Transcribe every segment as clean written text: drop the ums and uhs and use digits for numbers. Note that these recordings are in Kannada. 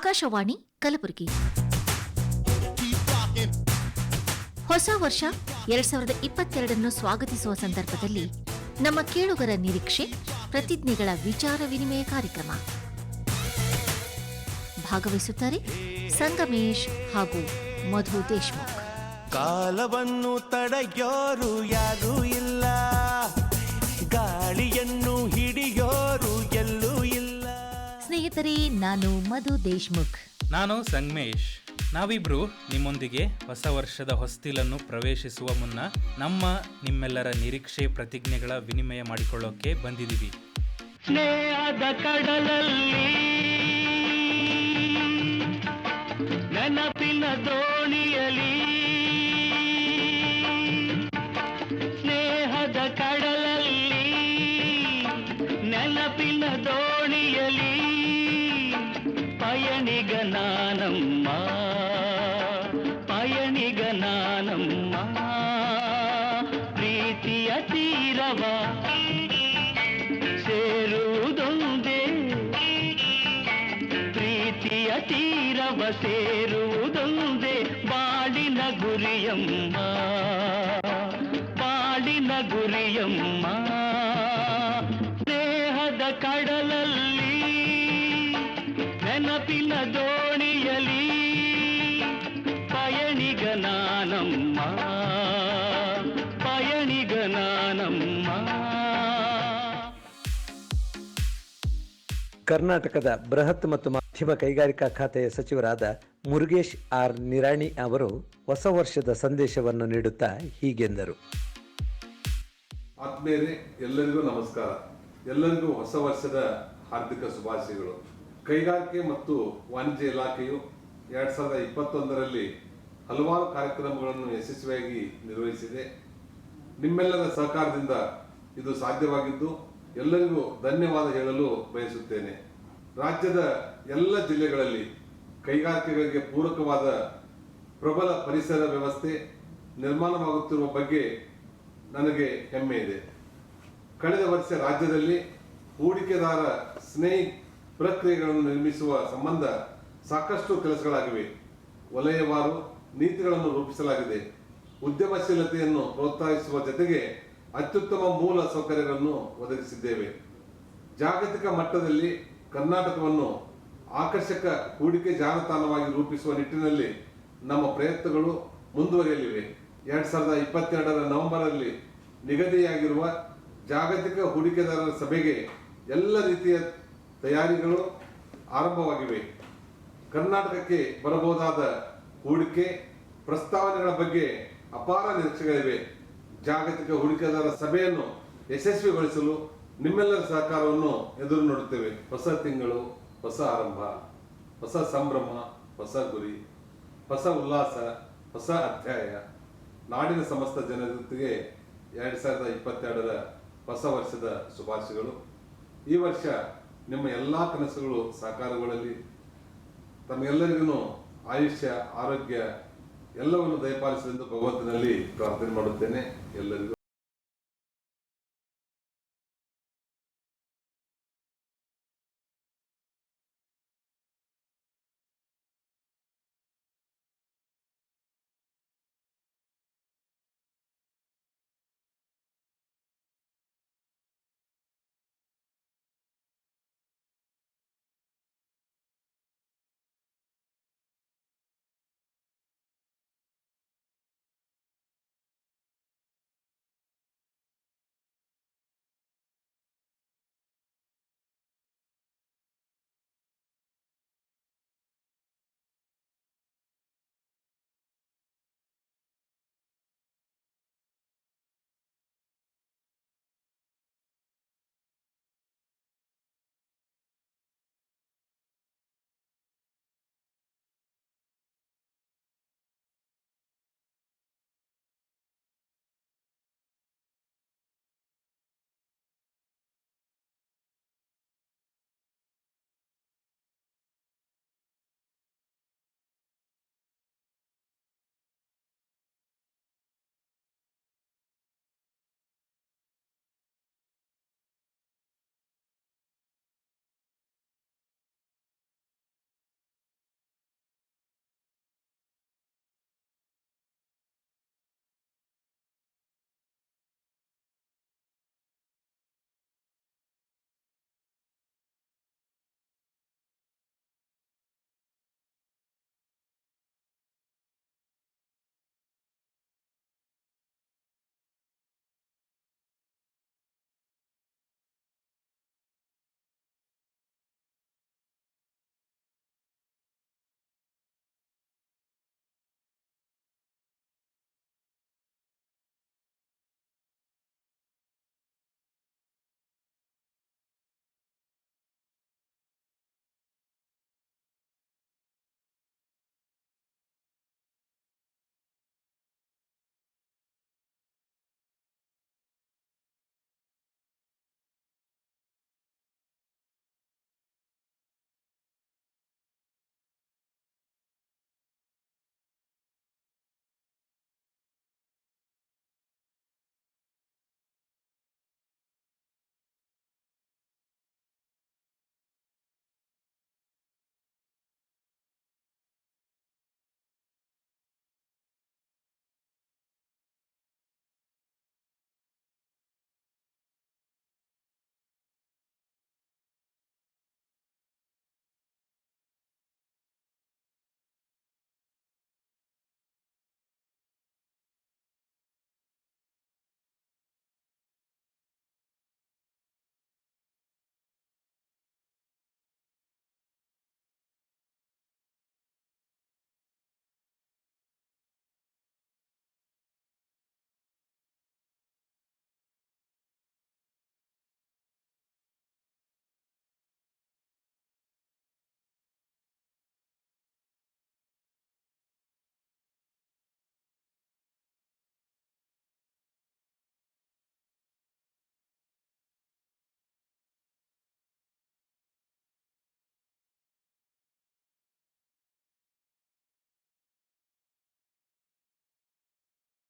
ಆಕಾಶವಾಣಿ ಕಲಬುರಗಿ. ಹೊಸ ವರ್ಷ 2022 ಸ್ವಾಗತಿಸುವ ಸಂದರ್ಭದಲ್ಲಿ ನಮ್ಮ ಕೇಳುಗರ ನಿರೀಕ್ಷೆ ಪ್ರತಿಜ್ಞೆಗಳ ವಿಚಾರ ವಿನಿಮಯ ಕಾರ್ಯಕ್ರಮ. ಭಾಗವಹಿಸುತ್ತಾರೆ ಸಂಗಮೇಶ್ ಹಾಗೂ ಮಧು ದೇಶ್ಮುಖ್. ಕಾಲವನ್ನು ತಡೆಯೋರು ಯಾರೂ ಇಲ್ಲ, ಗಾಳಿಯನ್ನು ಹಿಡಿಯೋರು ಎಲ್ಲೂ ಇಲ್ಲ. ಸ್ನೇಹಿತರೆ, ನಾನು ಮಧು ದೇಶ್ಮುಖ್. ನಾನು ಸಂಗಮೇಶ್. ನಾವಿಬ್ರು ನಿಮ್ಮೊಂದಿಗೆ ಹೊಸ ವರ್ಷದ ಹೊಸ್ತಿಲನ್ನು ಪ್ರವೇಶಿಸುವ ಮುನ್ನ ನಿಮ್ಮೆಲ್ಲರ ನಿರೀಕ್ಷೆ ಪ್ರತಿಜ್ಞೆಗಳ ವಿನಿಮಯ ಮಾಡಿಕೊಳ್ಳೋಕೆ ಬಂದಿದ್ದೀವಿ. ಸ್ನೇಹದ ಕಡಲಲ್ಲಿ ನೆನಪಿನ ದೋಣಿಯಲಿ, ಸ್ನೇಹದ ಕಡಲಲ್ಲಿ ನೆನಪಿನ ದೋಣಿಯಲಿ ಪಯಣಿಗ ನಾನಮ್ಮ, ಪಯಣಿಗ ನಾನಮ್ಮ. ಪ್ರೀತಿಯ ತೀರವ ಸೇರುವುದೊಂದೇ, ಪ್ರೀತಿಯ ತೀರವ ಸೇರುವುದೊಂದೇ ಬಾಳಿನ ಗುರಿಯಮ್ಮ, ಬಾಳಿನ ಗುರಿಯಮ್ಮ. ಸ್ನೇಹದ ಕಡಲಲ್ಲಿ ನೆನಪಿನ ದೋಣಿಯಲಿ ಪಯಣಿಗ ನಾನಮ್ಮ, ಪಯಣಿಗ ನಾನಮ್ಮ. ಕರ್ನಾಟಕದ ಬೃಹತ್ ಮತ್ತು ಮಧ್ಯಮ ಕೈಗಾರಿಕಾ ಖಾತೆಯ ಸಚಿವರಾದ ಮುರುಗೇಶ್ ಆರ್ ನಿರಾಣಿ ಅವರು ಹೊಸ ವರ್ಷದ ಸಂದೇಶವನ್ನು ನೀಡುತ್ತಾ ಹೀಗೆಂದರು. ಆತ್ಮೀಯರೇ, ಎಲ್ಲರಿಗೂ ನಮಸ್ಕಾರ. ಎಲ್ಲರಿಗೂ ಹೊಸ ವರ್ಷದ ಹಾರ್ದಿಕ ಶುಭಾಶಯಗಳು. ಕೈಗಾರಿಕೆ ಮತ್ತು ವಾಣಿಜ್ಯ ಇಲಾಖೆಯು 2021ರಲ್ಲಿ ಹಲವಾರು ಕಾರ್ಯಕ್ರಮಗಳನ್ನು ಯಶಸ್ವಿಯಾಗಿ ನಿರ್ವಹಿಸಿದೆ. ನಿಮ್ಮೆಲ್ಲರ ಸಹಕಾರದಿಂದ ಇದು ಸಾಧ್ಯವಾಗಿದ್ದು ಎಲ್ಲರಿಗೂ ಧನ್ಯವಾದ ಹೇಳಲು ಬಯಸುತ್ತೇನೆ. ರಾಜ್ಯದ ಎಲ್ಲ ಜಿಲ್ಲೆಗಳಲ್ಲಿ ಕೈಗಾರಿಕೆಗಳಿಗೆ ಪೂರಕವಾದ ಪ್ರಬಲ ಪರಿಸರ ವ್ಯವಸ್ಥೆ ನಿರ್ಮಾಣವಾಗುತ್ತಿರುವ ಬಗ್ಗೆ ನನಗೆ ಹೆಮ್ಮೆ ಇದೆ. ಕಳೆದ ವರ್ಷ ರಾಜ್ಯದಲ್ಲಿ ಹೂಡಿಕೆದಾರ ಸ್ನೇಹಿ ಪ್ರಕ್ರಿಯೆಗಳನ್ನು ನಿರ್ಮಿಸುವ ಸಂಬಂಧ ಸಾಕಷ್ಟು ಕೆಲಸಗಳಾಗಿವೆ. ವಲಯವಾರು ನೀತಿಗಳನ್ನು ರೂಪಿಸಲಾಗಿದೆ. ಉದ್ಯಮಶೀಲತೆಯನ್ನು ಪ್ರೋತ್ಸಾಹಿಸುವ ಜೊತೆಗೆ ಅತ್ಯುತ್ತಮ ಮೂಲ ಸೌಕರ್ಯಗಳನ್ನು ಒದಗಿಸಿದ್ದೇವೆ. ಜಾಗತಿಕ ಮಟ್ಟದಲ್ಲಿ ಕರ್ನಾಟಕವನ್ನು ಆಕರ್ಷಕ ಹೂಡಿಕೆ ಜಾಲತಾಣವಾಗಿ ರೂಪಿಸುವ ನಿಟ್ಟಿನಲ್ಲಿ ನಮ್ಮ ಪ್ರಯತ್ನಗಳು ಮುಂದುವರಿಯಲಿವೆ. 2022ರ ನವೆಂಬರ್ನಲ್ಲಿ ನಿಗದಿಯಾಗಿರುವ ಜಾಗತಿಕ ಹೂಡಿಕೆದಾರರ ಸಭೆಗೆ ಎಲ್ಲ ರೀತಿಯ ತಯಾರಿಗಳು ಆರಂಭವಾಗಿವೆ. ಕರ್ನಾಟಕಕ್ಕೆ ಬರಬಹುದಾದ ಹೂಡಿಕೆ ಪ್ರಸ್ತಾವನೆಗಳ ಬಗ್ಗೆ ಅಪಾರ ನಿರೀಕ್ಷೆಗಳಿವೆ. ಜಾಗತಿಕ ಹೂಡಿಕೆದಾರರ ಸಭೆಯನ್ನು ಯಶಸ್ವಿಗೊಳಿಸಲು ನಿಮ್ಮೆಲ್ಲರ ಸಹಕಾರವನ್ನು ಎದುರು ನೋಡುತ್ತೇವೆ. ಹೊಸ ತಿಂಗಳು, ಹೊಸ ಆರಂಭ, ಹೊಸ ಸಂಭ್ರಮ, ಹೊಸ ಗುರಿ, ಹೊಸ ಉಲ್ಲಾಸ, ಹೊಸ ಅಧ್ಯಾಯ. ನಾಡಿನ ಸಮಸ್ತ ಜನತೆಗೆ 2022ರ ಹೊಸ ವರ್ಷದ ಶುಭಾಶಯಗಳು. ಈ ವರ್ಷ ನಿಮ್ಮ ಎಲ್ಲ ಕನಸುಗಳು ಸಾಕಾರಗಳಲ್ಲಿ ತಮ್ಮೆಲ್ಲರಿಗೂ ಆಯುಷ್ಯ, ಆರೋಗ್ಯ ಎಲ್ಲವನ್ನು ದಯಪಾಲಿಸಲೆಂದು ಭಗವಂತನಲ್ಲಿ ಪ್ರಾರ್ಥನೆ ಮಾಡುತ್ತೇನೆ. ಎಲ್ಲರಿಗೂ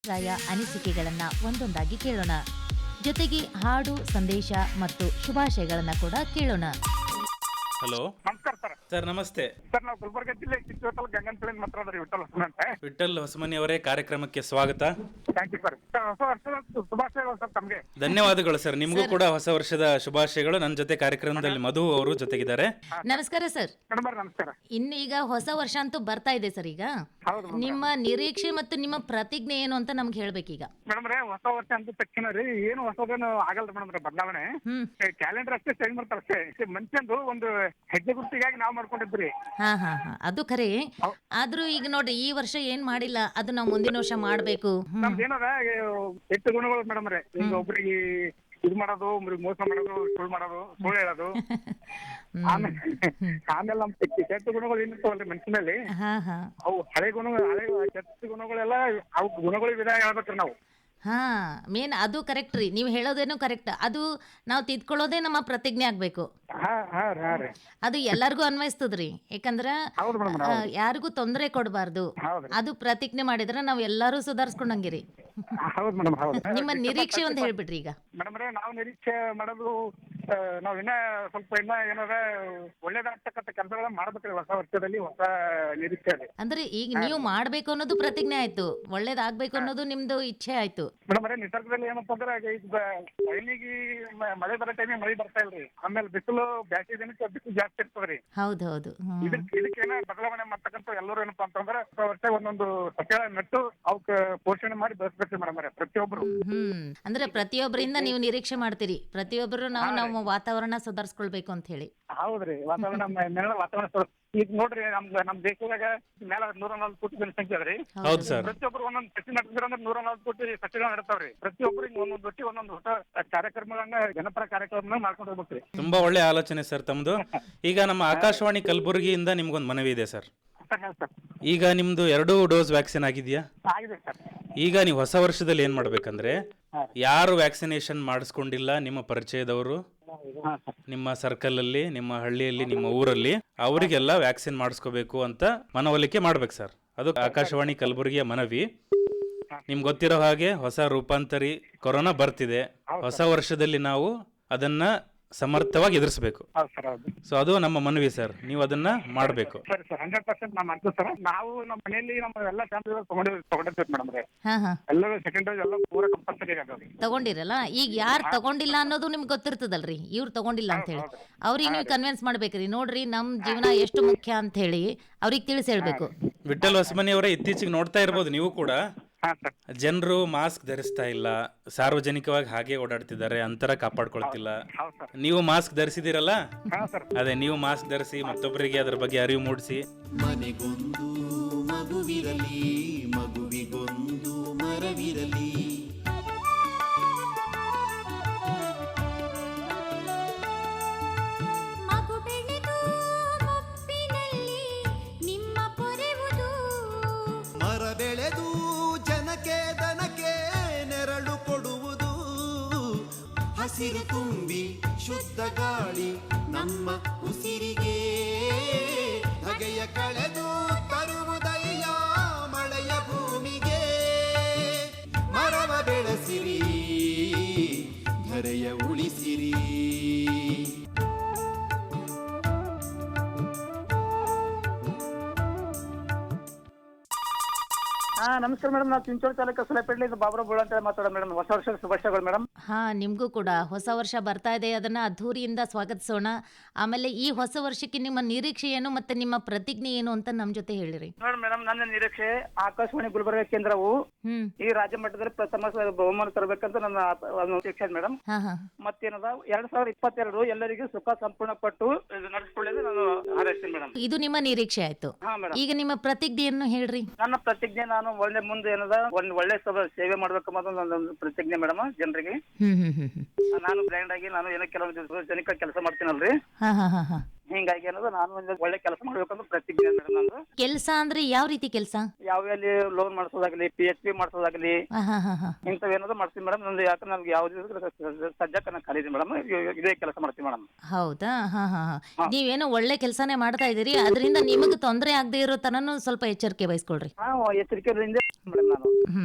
ಅಭಿಪ್ರಾಯ ಅನಿಸಿಕೆಗಳನ್ನ ಒಂದೊಂದಾಗಿ ಕೇಳೋಣ. ಜೊತೆಗೆ ಹಾಡು, ಸಂದೇಶ ಮತ್ತು ಶುಭಾಶಯಗಳನ್ನ ಕೂಡ ಕೇಳೋಣ. ಹಲೋ ನಮಸ್ಕಾರ ಸರ್. ಸರ್ ನಮಸ್ತೆ. ಸರ್ ನಾವು ಗುಲ್ಬರ್ಗ ಜಿಲ್ಲೆ ಕಿತ್ತೂರು ಗಂಗನಪುರದಿಂದ ಮಾತಾಡೋದ್ರಿ. ವಿಠಲ್ ಹೊಸಮನಿ ಅಂತ. ವಿಠಲ್ ಹೊಸಮನಿ ಅವರೇ, ಕಾರ್ಯಕ್ರಮಕ್ಕೆ ಸ್ವಾಗತ. Thank you sir. ಹೊಸ ವರ್ಷದ ಶುಭಾಶಯಗಳು ಸರ್ ತಮಗೆ. ಧನ್ಯವಾದಗಳು ಸರ್. ನಿಮಗೂ ಕೂಡ ಹೊಸ ವರ್ಷದ ಶುಭಾಶಯಗಳು. ನನ್ನ ಜೊತೆ ಕಾರ್ಯಕ್ರಮದಲ್ಲಿ ಮಧು ಅವರು ಜೊತೆಗಿದ್ದಾರೆ. ನಮಸ್ಕಾರ ಸರ್. ಮೇಡಮ್ ನಮಸ್ಕಾರ. ಇನ್ನು ಈಗ ಹೊಸ ವರ್ಷ ಅಂತೂ ಬರ್ತಾ ಇದೆ ಸರ್. ಈಗ ಹೌದು ನಿಮ್ಮ ನಿರೀಕ್ಷೆ ಮತ್ತು ನಿಮ್ಮ ಪ್ರತಿಜ್ಞೆ ಏನು ಅಂತ ನಮ್ಗೆ ಹೇಳ್ಬೇಕೀಗ. ಮೇಡಮ್ ಹೊಸ ವರ್ಷ ಅಂತ ತಕ್ಷಣ ರೀ ಏನು ಹೊಸದೇನು ಆಗಲ್ರಿ ಮೇಡಮ್ ಬದಲಾವಣೆ. ಕ್ಯಾಲೆಂಡರ್ ಅಷ್ಟೇ ಚೇಂಜ್ ಮಾಡ್ತಾರೆ ಅಷ್ಟೇ. ಮನುಷ್ಯಂದು ಒಂದು ಹೆಜ್ಜೆ ಗುರುತಿಗಾಗಿ ನಾವು ಮಾಡ್ಕೊಂಡಿದ್ರಿ. ಹಾ ಅದು ಖರೆ. ಆದ್ರೂ ಈಗ ನೋಡ್ರಿ, ಈ ವರ್ಷ ಏನ್ ಮಾಡಿಲ್ಲ, ಅದು ನಾವು ಮುಂದಿನ ವರ್ಷ ಮಾಡ್ಬೇಕು. ನಮ್ದು ಏನದ ಎಷ್ಟು ಗುಣಗಳು ಮೇಡಮ್ ರೇ. ಈಗ ಒಬ್ರಿಗೆ ಇದು ಮಾಡೋದು, ಒಬ್ರಿಗೆ ಮೋಸ ಮಾಡೋದು, ಸುಳ್ಳು ಹೇಳೋದು. ಆಮೇಲೆ ನಮ್ ಕೆಟ್ಟ ಗುಣಗಳು ಏನಿರ್ತಾವಲ್ರಿ ಮನುಷ್ಯನಲ್ಲಿ, ಅವು ಹಳೆ ಕೆಟ್ಟ ಗುಣಗಳೆಲ್ಲ ಅವು ಗುಣಗಳಿಗೆ ವಿಧಾನ ಹೇಳ್ಬೇಕ್ರಿ ನಾವು. ಮೇನ್ ಅದು ಕರೆಕ್ಟ್ ರೀ. ನೀವು ಹೇಳೋದೇನು ಕರೆಕ್ಟ್. ಅದು ನಾವು ತಿದ್ಕೊಳ್ಳೋದೇ ನಮ್ಮ ಪ್ರತಿಜ್ಞೆ ಆಗ್ಬೇಕು. ಅದು ಎಲ್ಲರಿಗೂ ಅನ್ವಯಿಸ್ತದ್ರಿ. ಯಾಕಂದ್ರ ಯಾರಿಗೂ ತೊಂದರೆ ಕೊಡಬಾರ್ದು. ಅದು ಪ್ರತಿಜ್ಞೆ ಮಾಡಿದ್ರೆ ನಾವ್ ಎಲ್ಲಾರು ಸುಧಾರಿಸ್ಕೊಂಡಂಗಿರಿ. ನಿಮ್ಮ ನಿರೀಕ್ಷೆ ಅಂತ ಹೇಳ್ಬಿಡ್ರಿ ಈಗ. ಮೇಡಮ್ ನಾವು ನಿರೀಕ್ಷೆ ಮಾಡೋದು, ನಾವ್ ಸ್ವಲ್ಪ ಏನಾರ ಒಳ್ಳೇದಾಗ್ತಕ್ಕಂಥ ಕೆಲಸಗಳನ್ನ ಮಾಡ್ಬೇಕ್ರಿ ಹೊಸ ವರ್ಷದಲ್ಲಿ. ಹೊಸ ನಿರೀಕ್ಷೆ ಅಂದ್ರೆ ಈಗ ನೀವು ಮಾಡ್ಬೇಕು ಅನ್ನೋದು ಪ್ರತಿಜ್ಞೆ ಆಯ್ತು, ಒಳ್ಳೇದಾಗ್ಬೇಕು ಅನ್ನೋದು ನಿಮ್ದು ಇಚ್ಛೆ ಆಯ್ತು. ಮೇಡಮ್ ನಿಸರ್ಗದಲ್ಲಿ ಏನಪ್ಪ ಅಂದ್ರೆ ಈಗ ಟೈಮಿಗೆ ಮಳೆ ಬರೋ ಟೈಮಿಗೆ ಮಳೆ ಬರ್ತಾ ಇಲ್ರಿ. ಆಮೇಲೆ ಬಿಸಿಲು ಬ್ಯಾಸಿಗೆ ದಿನಕ್ಕೆ ಬಿಸಿಲು ಜಾಸ್ತಿ ಇರ್ತದ್ರಿ. ಹೌದೌದು. ಇದಕ್ಕೇನ ಬದಲಾವಣೆ ಮಾಡ್ತಕ್ಕಂಥ ಎಲ್ಲರೂ ಏನಪ್ಪಾ ಅಂತಂದ್ರೆ ವರ್ಷ ಒಂದೊಂದು ಸಸ್ಯ ನೆಟ್ಟು ಅವಕ್ ಪೋಷಣೆ ಮಾಡಿ ಬೆಳೆಸ್ಬೇಕ್ರಿ ಮೇಡಮ್ ಪ್ರತಿಯೊಬ್ರು. ಅಂದ್ರೆ ಪ್ರತಿಯೊಬ್ಬರಿಂದ ನೀವು ನಿರೀಕ್ಷೆ ಮಾಡ್ತೀರಿ, ಪ್ರತಿಯೊಬ್ಬರು ನಾವು ವಾತಾವರಣ ಸುಧಾರಿಸ್ಕೊಳ್ಬೇಕು ಅಂತ ಹೇಳಿ. ಹೌದ್ರಿ, ವಾತಾವರಣ ಈಗ ನೋಡ್ರಿ ನಮ್ ದೇಶದಾಗ ಮೇಲ 140 ಕೋಟಿ ಜನಸಂಖ್ಯೆ ಅದ್ರಿ. ಪ್ರತಿಯೊಬ್ರು ಒಂದೊಂದು ಸಸಿ ನಡ್ಸಿದ್ರೆ 140 ಕೋಟಿ ಸಸಿಗಳು ನಡ್ತಾವ್ರಿ. ಪ್ರತಿಯೊಬ್ಬರಿಗೆ ಒಂದೊಂದು ಒಟ್ಟಿ ಒಂದೊಂದು ಹೊಸ ಕಾರ್ಯಕ್ರಮಗಳನ್ನ, ಜನಪರ ಕಾರ್ಯಕ್ರಮ ಮಾಡ್ಕೊಂಡು ಹೋಗ್ಬೇಕ್ರಿ. ತುಂಬಾ ಒಳ್ಳೆ ಆಲೋಚನೆ ಸರ್ ತಮ್ದು. ಈಗ ನಮ್ಮ ಆಕಾಶವಾಣಿ ಕಲಬುರಗಿಯಿಂದ ನಿಮ್ಗೊಂದು ಮನವಿ ಇದೆ ಸರ್. ಈಗ ನಿಮ್ದು 2 ಡೋಸ್ ವ್ಯಾಕ್ಸಿನ್ ಆಗಿದೆಯಾ? ಆಗಿದೆ ಸರ್. ಈಗ ನೀವು ಹೊಸ ವರ್ಷದಲ್ಲಿ ಏನ್ ಮಾಡ್ಬೇಕಂದ್ರೆ, ಯಾರು ವ್ಯಾಕ್ಸಿನೇಷನ್ ಮಾಡಿಸ್ಕೊಂಡಿಲ್ಲ ನಿಮ್ಮ ಪರಿಚಯದವರು, ನಿಮ್ಮ ಸರ್ಕಲ್ ಅಲ್ಲಿ, ನಿಮ್ಮ ಹಳ್ಳಿಯಲ್ಲಿ, ನಿಮ್ಮ ಊರಲ್ಲಿ, ಅವರಿಗೆಲ್ಲ ವ್ಯಾಕ್ಸಿನ್ ಮಾಡಿಸ್ಕೋಬೇಕು ಅಂತ ಮನವೊಲಿಕೆ ಮಾಡ್ಬೇಕು ಸರ್. ಅದು ಆಕಾಶವಾಣಿ ಕಲಬುರಗಿಯ ಮನವಿ. ನಿಮ್ಗೆ ಗೊತ್ತಿರೋ ಹಾಗೆ ಹೊಸ ರೂಪಾಂತರಿ ಕೊರೋನಾ ಬರ್ತಿದೆ. ಹೊಸ ವರ್ಷದಲ್ಲಿ ನಾವು ಅದನ್ನ ಸಮರ್ಥವಾಗಿ ಎದುರಿಸಬೇಕು. ಸೊ ಅದು ನಮ್ಮ ಮನವಿ ಸರ್, ನೀವು ಅದನ್ನ ಮಾಡಬೇಕು. ಸರಿ ಸರ್, 100% ನಾವು ಮಾಡ್ತೀವಿ ಸರ್. ನಾವು ನಮ್ಮ ಮನೆಯಲ್ಲಿ ನಮ್ಮ ಎಲ್ಲ ಫ್ಯಾಮಿಲಿ ತಗೊಂಡಿರ್ತೀವಿ ಮೇಡಮ್. ಎಲ್ಲರೂ ಸೆಕೆಂಡ್ ಡೋಸ್ ಎಲ್ಲ ಪೂರ ಕಂಪಲ್ಸರಿ ಆಗೋದು ತಗೊಂಡಿರಲ್ಲ. ಈಗ ಯಾರು ತಗೊಂಡಿಲ್ಲ ಅನ್ನೋದು ನಿಮ್ಗೆ ಗೊತ್ತಿರ್ತದಲ್ರಿ, ಇವ್ರು ತಗೊಂಡಿಲ್ಲ ಅಂತ ಹೇಳಿ. ಅವ್ರಿಗೆ ನೀವು ಕನ್ವಿನ್ಸ್ ಮಾಡ್ಬೇಕ್ರಿ. ನೋಡ್ರಿ, ನಮ್ ಜೀವನ ಎಷ್ಟು ಮುಖ್ಯ ಅಂತ ಹೇಳಿ ಅವ್ರಿಗೆ ತಿಳಿಸಿ ಹೇಳ್ಬೇಕು. ವಿಠಲ್ ಹೊಸಮನಿ ಅವರೇ, ಇತ್ತೀಚೆಗೆ ನೋಡ್ತಾ ಇರ್ಬೋದು ನೀವು ಕೂಡ, ಜನರು ಮಾಸ್ಕ್ ಧರಿಸ್ತಾ ಇಲ್ಲ, ಸಾರ್ವಜನಿಕವಾಗಿ ಹಾಗೆ ಓಡಾಡ್ತಿದ್ದಾರೆ, ಅಂತರ ಕಾಪಾಡ್ಕೊಳ್ತಿಲ್ಲ. ನೀವು ಮಾಸ್ಕ್ ಧರಿಸಿದಿರಲ್ಲ, ಅದೇ ನೀವು ಮಾಸ್ಕ್ ಧರಿಸಿ ಮತ್ತೊಬ್ಬರಿಗೆ ಅದ್ರ ಬಗ್ಗೆ ಅರಿವು ಮೂಡಿಸಿ. ಮನೆಗೊಂದು ಮಗುವಿರಲಿ, ಮಗುವಿಗೊಂದು ಮರವಿರಲಿ. ಮಗು ಬೆಳೆದು ಮುಪ್ಪಿನಲ್ಲಿ ನಿಮ್ಮ ಪೊರೆವುದು, ಮರ ಬೆಳೆದು ಜನಕ್ಕೆ ದನಕ್ಕೆ ನೆರಳು ಕೊಡುವುದು. ಹಸಿರು ತುಂಬಿ ಶುದ್ಧ ಗಾಳಿ ನಮ್ಮ ಉಸಿರಿಗೆ, ಬಗೆಯ ಕಳೆದು ತರುವುದಯ್ಯ ಮಳೆಯ ಭೂಮಿಗೆ. ಮರವ ಬೆಳೆಸಿರಿ, ಧರೆಯ ಉಳಿಸಿರಿ. ನಮಸ್ಕಾರ ಮೇಡಮ್. ನಾವು ಚಿಂಚೋಳಿ ತಾಲೂಕು ಸುಲೇಪೇಟೆಯಿಂದ ಬಾಬುರಾವ್ ಬುಳ್ಳ ಅಂತ ಮಾತಾಡೋದು ಮೇಡಮ್. ಹೊಸ ವರ್ಷದ ಶುಭಾಶಯಗಳು ಮೇಡಮ್. ನಿಮ್ಗೂ ಕೂಡ ಹೊಸ ವರ್ಷ ಬರ್ತಾ ಇದೆ, ಅದನ್ನ ಅದ್ಧೂರಿಯಿಂದ ಸ್ವಾಗತಿಸೋಣ. ಆಮೇಲೆ ಈ ಹೊಸ ವರ್ಷಕ್ಕೆ ನಿಮ್ಮ ನಿರೀಕ್ಷೆ ಏನು ಮತ್ತೆ ನಿಮ್ಮ ಪ್ರತಿಜ್ಞೆ ಏನು ಅಂತ ನಮ್ ಜೊತೆ ಹೇಳಿರಿ. ನೋಡಿ ಮೇಡಮ್, ನನ್ನ ನಿರೀಕ್ಷೆ ಆಕಾಶವಾಣಿ ಗುಲ್ಬರ್ಗ ಕೇಂದ್ರವು ಈ ರಾಜ್ಯ ಮಟ್ಟದಲ್ಲಿ ಪ್ರಥಮ ಬಹುಮಾನ ತರಬೇಕಂತ ನನ್ನ ನಿರೀಕ್ಷೆ ಮೇಡಮ್. ಮತ್ತೇನದ 2022 ಎಲ್ಲರಿಗೂ ಸುಖ ಸಂಪೂರ್ಣ ಪಟ್ಟು ನಡೆಸಿಕೊಳ್ಳಲು ನಾನು ಹಾರೈಸ್ತೀನಿ ಮೇಡಮ್. ಇದು ನಿಮ್ಮ ನಿರೀಕ್ಷೆ ಆಯ್ತು. ಈಗ ನಿಮ್ಮ ಪ್ರತಿಜ್ಞೆಯನ್ನು ಹೇಳ್ರಿ. ನನ್ನ ಪ್ರತಿಜ್ಞೆ, ನಾನು ಒಳ್ಳೆ ಮುಂದೆ ಏನದ ಒಂದ್ ಒಳ್ಳೆ ಸೇವೆ ಮಾಡ್ಬೇಕು ಅನ್ನೋದು ನನ್ನ ಪ್ರತಿಜ್ಞೆ ಮೇಡಮ್. ಜನರಿಗೆ ನಾನು ಬ್ರ್ಯಾಂಡ್ ಆಗಿ ನಾನು ಏನೋ ಕೆಲವೊಂದು ಜನಕ್ಕೆ ಕೆಲಸ ಮಾಡ್ತೀನಲ್ರಿ. ಹಿಂಗಾಗಿ ಅನ್ನೋದು ನಾನು ಒಂದು ಒಳ್ಳೆ ಕೆಲಸ ಮಾಡ್ಬೇಕಂತ ಪ್ರತಿಜ್ಞೆ ಅಂದ್ರೆ ನಂದು. ಕೆಲಸ ಅಂದ್ರೆ ಯಾವ ರೀತಿ ಕೆಲಸ? ಯಾವ್ಯಾವ ಲೋನ್ ಮಾಡಿಸೋದಾಗ್ಲಿ, PHP ಮಾಡಿಸೋದಾಗ್ಲಿ, ಇಂಥವೇನಾದ್ರು ಮಾಡ್ತೀನಿ ಮೇಡಮ್. ನಂದು ಯಾಕಂದ್ರೆ ನಮ್ಗೆ ಯಾವ್ದು ಸದ್ಯಕ್ಕೆ ನಾನು ಖರೀದಿ ಮೇಡಮ್, ಇದೇ ಕೆಲಸ ಮಾಡ್ತೀನಿ ಮೇಡಮ್. ಹೌದಾ? ನೀವೇನೋ ಒಳ್ಳೆ ಕೆಲಸನೇ ಮಾಡ್ತಾ ಇದೀರಿ, ಅದರಿಂದ ನಿಮಗೆ ತೊಂದರೆ ಆಗದೆ ಇರೋ ತನನು ಸ್ವಲ್ಪ ಎಚ್ಚರಿಕೆ ವಹಿಸ್ಕೊಳ್ರಿ. ಎಚ್ಚರಿಕೆಯಿಂದ ಮೇಡಮ್ ನಾನು.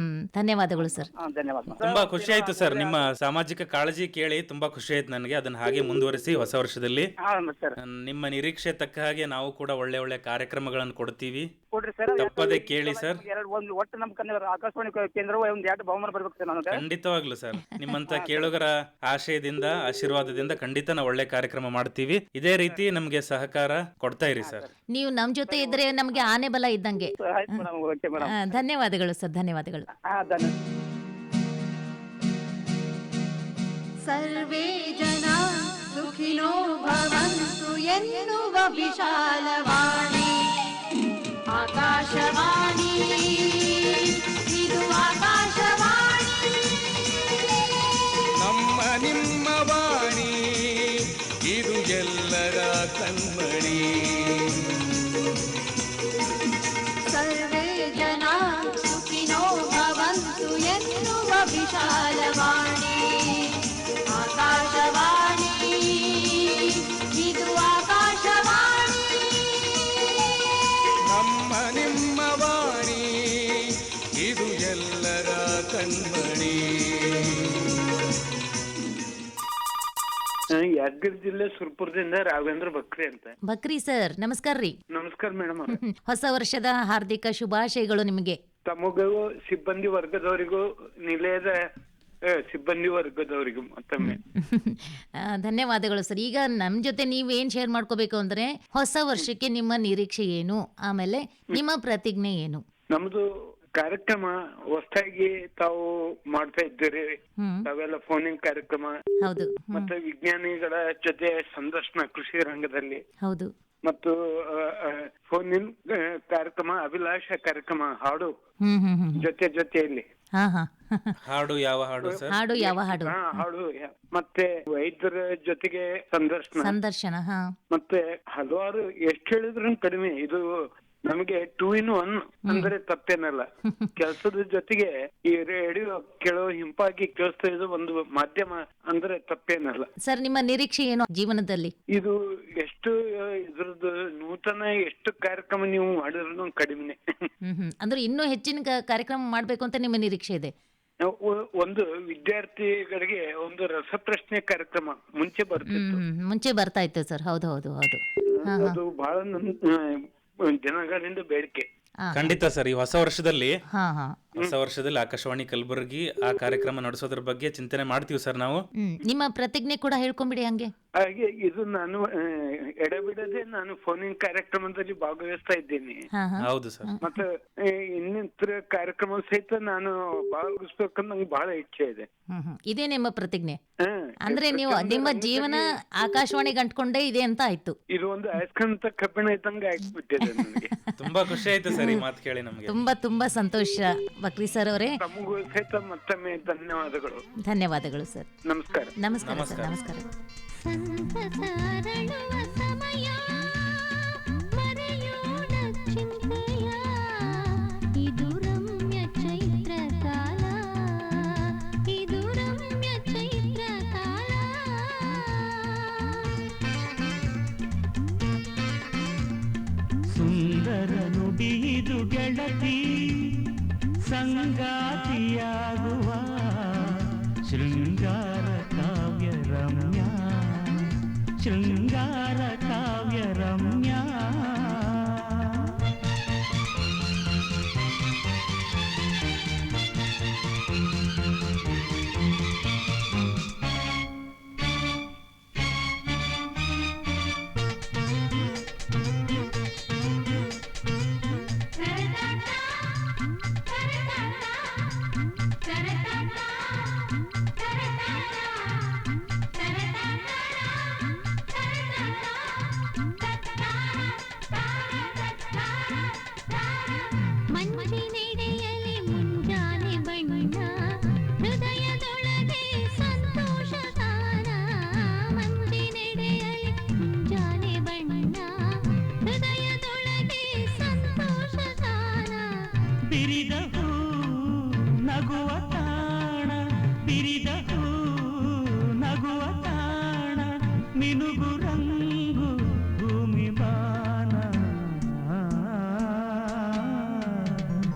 ಧನ್ಯವಾದಗಳು ಸರ್. ಧನ್ಯವಾದ. ತುಂಬಾ ಖುಷಿ ಆಯ್ತು ಸರ್, ನಿಮ್ಮ ಸಾಮಾಜಿಕ ಕಾಳಜಿ ಕೇಳಿ ತುಂಬಾ ಖುಷಿ ಆಯ್ತು ನನಗೆ. ಅದನ್ನ ಹಾಗೆ ಮುಂದುವರಿಸಿ ಹೊಸ ವರ್ಷದಲ್ಲಿ. ನಿಮ್ಮ ನಿರೀಕ್ಷೆ ತಕ್ಕ ಹಾಗೆ ನಾವು ಕೂಡ ಒಳ್ಳೆ ಒಳ್ಳೆ ಕಾರ್ಯಕ್ರಮಗಳನ್ನು ಕೊಡ್ತೀವಿ. ಕೊಡ್ರಿ ಸರ್, ತಪ್ಪದೆ ಕೇಳಿ ಸರ್. ಒಂದು ಒಟ್ಟು ನಮ್ಮ ಕನ್ನಡ ಆಕಾಶವಾಣಿ ಕೇಂದ್ರವು ಒಂದು 2 ಬಹುಮಾನ ಬರ್ಬೇಕು ಸರ್ ನನಗೆ. ಖಂಡಿತವಾಗ್ಲು ಸರ್, ನಿಮ್ಮಂತ ಕೇಳುಗರ ಆಶಯದಿಂದ ಆಶೀರ್ವಾದದಿಂದ ಖಂಡಿತ ನಾವು ಒಳ್ಳೆ ಕಾರ್ಯಕ್ರಮ ಮಾಡ್ತೀವಿ. ಇದೇ ರೀತಿ ನಮ್ಗೆ ಸಹಕಾರ ಕೊಡ್ತಾ ಇರಿ ಸರ್. ನೀವು ನಮ್ ಜೊತೆ ಇದ್ರೆ ನಮ್ಗೆ ಆನೆ ಬಲ ಇದ್ದಂಗೆ. ಧನ್ಯವಾದಗಳು ಸರ್, ಧನ್ಯವಾದಗಳು. ಸರ್ವೇ ಜನ ಸುಖಿನೋ ಭವಂತು ಎನ್ನುವ ವಿಶಾಲವಾಣಿ ಆಕಾಶವಾಣಿ, ಇದು ಆಕಾಶವಾಣಿ. ನಮ್ಮ ನಿಮ್ಮ ವಾಣಿ, ಇದು ಎಲ್ಲರ ಕಣ್ಮಣಿ. ಸರ್ವೇ ಜನ ಸುಖಿನೋ ಭವಂತು ಎನ್ನುವ ವಿಶಾಲವಾಣಿ ಆಕಾಶವಾಣಿ, ಇದು ಆಕಾಶವಾಣಿ. ನಮ್ಮ ನಿಮ್ಮ ವಾಣಿ, ಇದು ಎಲ್ಲರ ಕಣ್ಮಣಿ. ಯಾದಗಿರಿ ಜಿಲ್ಲೆ ಸುರ್ಪುರದಿಂದ ರಾಘವೇಂದ್ರ ಬಕ್ರಿ ಅಂತ. ಬಕ್ರಿ ಸರ್, ನಮಸ್ಕಾರ ರೀ. ನಮಸ್ಕಾರ ಮೇಡಮ್. ಹೊಸ ವರ್ಷದ ಹಾರ್ದಿಕ ಶುಭಾಶಯಗಳು ನಿಮಗೆ. ತಮಗೂ ಸಿಬ್ಬಂದಿ ವರ್ಗದವರಿಗೂ, ನಿಲಯದ ಸಿಬ್ಬಂದಿ ವರ್ಗದವರಿಗೂ ಮತ್ತೊಮ್ಮೆ ಧನ್ಯವಾದಗಳು ಸರ್. ಈಗ ನಮ್ ಜೊತೆ ನೀವೇನ್ ಶೇರ್ ಮಾಡ್ಕೋಬೇಕು ಅಂದ್ರೆ, ಹೊಸ ವರ್ಷಕ್ಕೆ ನಿಮ್ಮ ನಿರೀಕ್ಷೆ ಏನು, ಆಮೇಲೆ ನಿಮ್ಮ ಪ್ರತಿಜ್ಞೆ ಏನು? ನಮ್ದು ಕಾರ್ಯಕ್ರಮ ಹೊಸದಾಗಿ ತಾವು ಮಾಡ್ತಾ ಇದ್ದೀರಿ. ತಾವೆಲ್ಲ ಫೋನಿಂಗ್ ಕಾರ್ಯಕ್ರಮ, ಹೌದು, ಮತ್ತೆ ವಿಜ್ಞಾನಿಗಳ ಜೊತೆ ಸಂದರ್ಶನ ಕೃಷಿ ರಂಗದಲ್ಲಿ, ಹೌದು, ಮತ್ತು ಫೋನಿನ್ ಕಾರ್ಯಕ್ರಮ, ಅಭಿಲಾಷ ಕಾರ್ಯಕ್ರಮ, ಹಾಡು ಜೊತೆಯಲ್ಲಿ. ಹಾಡು ಯಾವ ಹಾಡು ಸರ್? ಹಾಡು ಯಾವ ಹಾಡು? ಹಾಡು, ಮತ್ತೆ ವೈದ್ಯರ ಜೊತೆಗೆ ಸಂದರ್ಶನ, ಮತ್ತೆ ಹಲವಾರು ಎಷ್ಟು ಹೇಳಿದ್ರು ಕಡಿಮೆ. ಇದು ನಮಗೆ 2 in 1 ಅಂದ್ರೆ ತಪ್ಪೇನಲ್ಲ. ಕೆಲಸದ ಜೊತೆಗೆ ಈ ರೇಡಿಯೋ ಕೇಳೋ, ಹಿಂಪಾಗಿ ಕೇಳಿಸ್ತಾ ಇದ್ದು ಒಂದು ಮಾಧ್ಯಮ ಅಂದ್ರೆ ತಪ್ಪೇನಲ್ಲ. ಸರ್, ನಿಮ್ಮ ನಿರೀಕ್ಷೆ ಏನು ಜೀವನದಲ್ಲಿ? ಇದು ಎಷ್ಟು ಇದ್ರದ್ದು ನೂತನ ಎಷ್ಟು ಕಾರ್ಯಕ್ರಮ ನೀವು ಮಾಡಿದ್ರು ಕಡಿಮೆ. ಅಂದ್ರೆ ಇನ್ನೂ ಹೆಚ್ಚಿನ ಕಾರ್ಯಕ್ರಮ ಮಾಡ್ಬೇಕು ಅಂತ ನಿಮ್ಮ ನಿರೀಕ್ಷೆ ಇದೆ? ಒಂದು ವಿದ್ಯಾರ್ಥಿಗಳಿಗೆ ಒಂದು ರಸಪ್ರಶ್ನೆ ಕಾರ್ಯಕ್ರಮ ಮುಂಚೆ ಬರ್ತಾ ಇತ್ತು ಸರ್. ಹೌದು ಹೌದು ಹೌದು. ಅದು ಬಹಳ ಜನಗಳಿಂದ ಬೇಡಿಕೆ. ಖಂಡಿತ ಸರ್, ಈ ಹೊಸ ವರ್ಷದಲ್ಲಿ ಆಕಾಶವಾಣಿ ಕಲಬುರಗಿ ಆ ಕಾರ್ಯಕ್ರಮ ನಡೆಸೋದ್ರ ಬಗ್ಗೆ ಚಿಂತನೆ ಮಾಡ್ತೀವಿ ಸರ್ ನಾವು. ನಿಮ್ಮ ಪ್ರತಿಜ್ಞೆ ಕೂಡ ಹೇಳ್ಕೊಂಬಿಡಿ ಹಂಗೆ. ಹಾಗೆ ಇದು ನಾನು ಎಡಬಿಡದೆ ನಾನು ಫೋನಿಂಗ್ ಕಾರ್ಯಕ್ರಮದಲ್ಲಿ ಭಾಗವಹಿಸ್ತಾ ಇದ್ದೇನೆ. ಹೌದು ಸರ್. ಮತ್ತೆ ಇನ್ನಿತರ ಕಾರ್ಯಕ್ರಮ ಸಹಿತ ನಾನು ಭಾಗವಹಿಸ್ಬೇಕಂತ ನಂಗೆ ಬಹಳ ಇಚ್ಛೆ ಇದೆ. ಇದೇ ನಿಮ್ಮ ಪ್ರತಿಜ್ಞೆ ಅಂದ್ರೆ ನೀವು ನಿಮ್ಮ ಜೀವನ ಆಕಾಶವಾಣಿ ಗಂಟ್ಕೊಂಡೇ ಇದೆ ಅಂತ ಆಯ್ತು. ಇದು ಒಂದು ಅಯಸ್ಕಂತ ಕಬ್ಬಿಣ ಇದ್ದಂಗೆ ಆಗ್ಬಿಟ್ಟಿದೆ ನನಗೆ. ತುಂಬಾ ಖುಷಿ ಆಯ್ತು ಸರ್ ಈ ಮಾತು ಕೇಳಿ ನಮಗೆ. ತುಂಬಾ ಸಂತೋಷ ಬಕ್ರಿ ಸರ್ ಅವರೇ. ತಮಗೂ ಸಹಿತ ಮತ್ತೊಮ್ಮೆ ಧನ್ಯವಾದಗಳು. ಧನ್ಯವಾದಗಳು ಸರ್. ನಮಸ್ಕಾರ. ನಮಸ್ಕಾರ ಸರ್, ನಮಸ್ಕಾರ. ಸಂತಸಾರಳುವ ಸಮಯ ಮರೆಯೋಣ ಚಿಂತೆಯ, ಇದು ರಮ್ಯ ಚೈತ್ರ ಕಾಲ, ಇದು ರಮ್ಯ ಚೈತ್ರ ಕಾಲ. ಸುಂದರ ನುಡಿಯಿದು ಗೆಳತಿ, ಸಂಗಾತಿಯಾಗುವ ಶೃಂಗಾರ ಕಾವ್ಯ ರಮ್ಯ, ಶೃಂಗಾರ ಕಾವ್ಯ ರಮ್ಯ.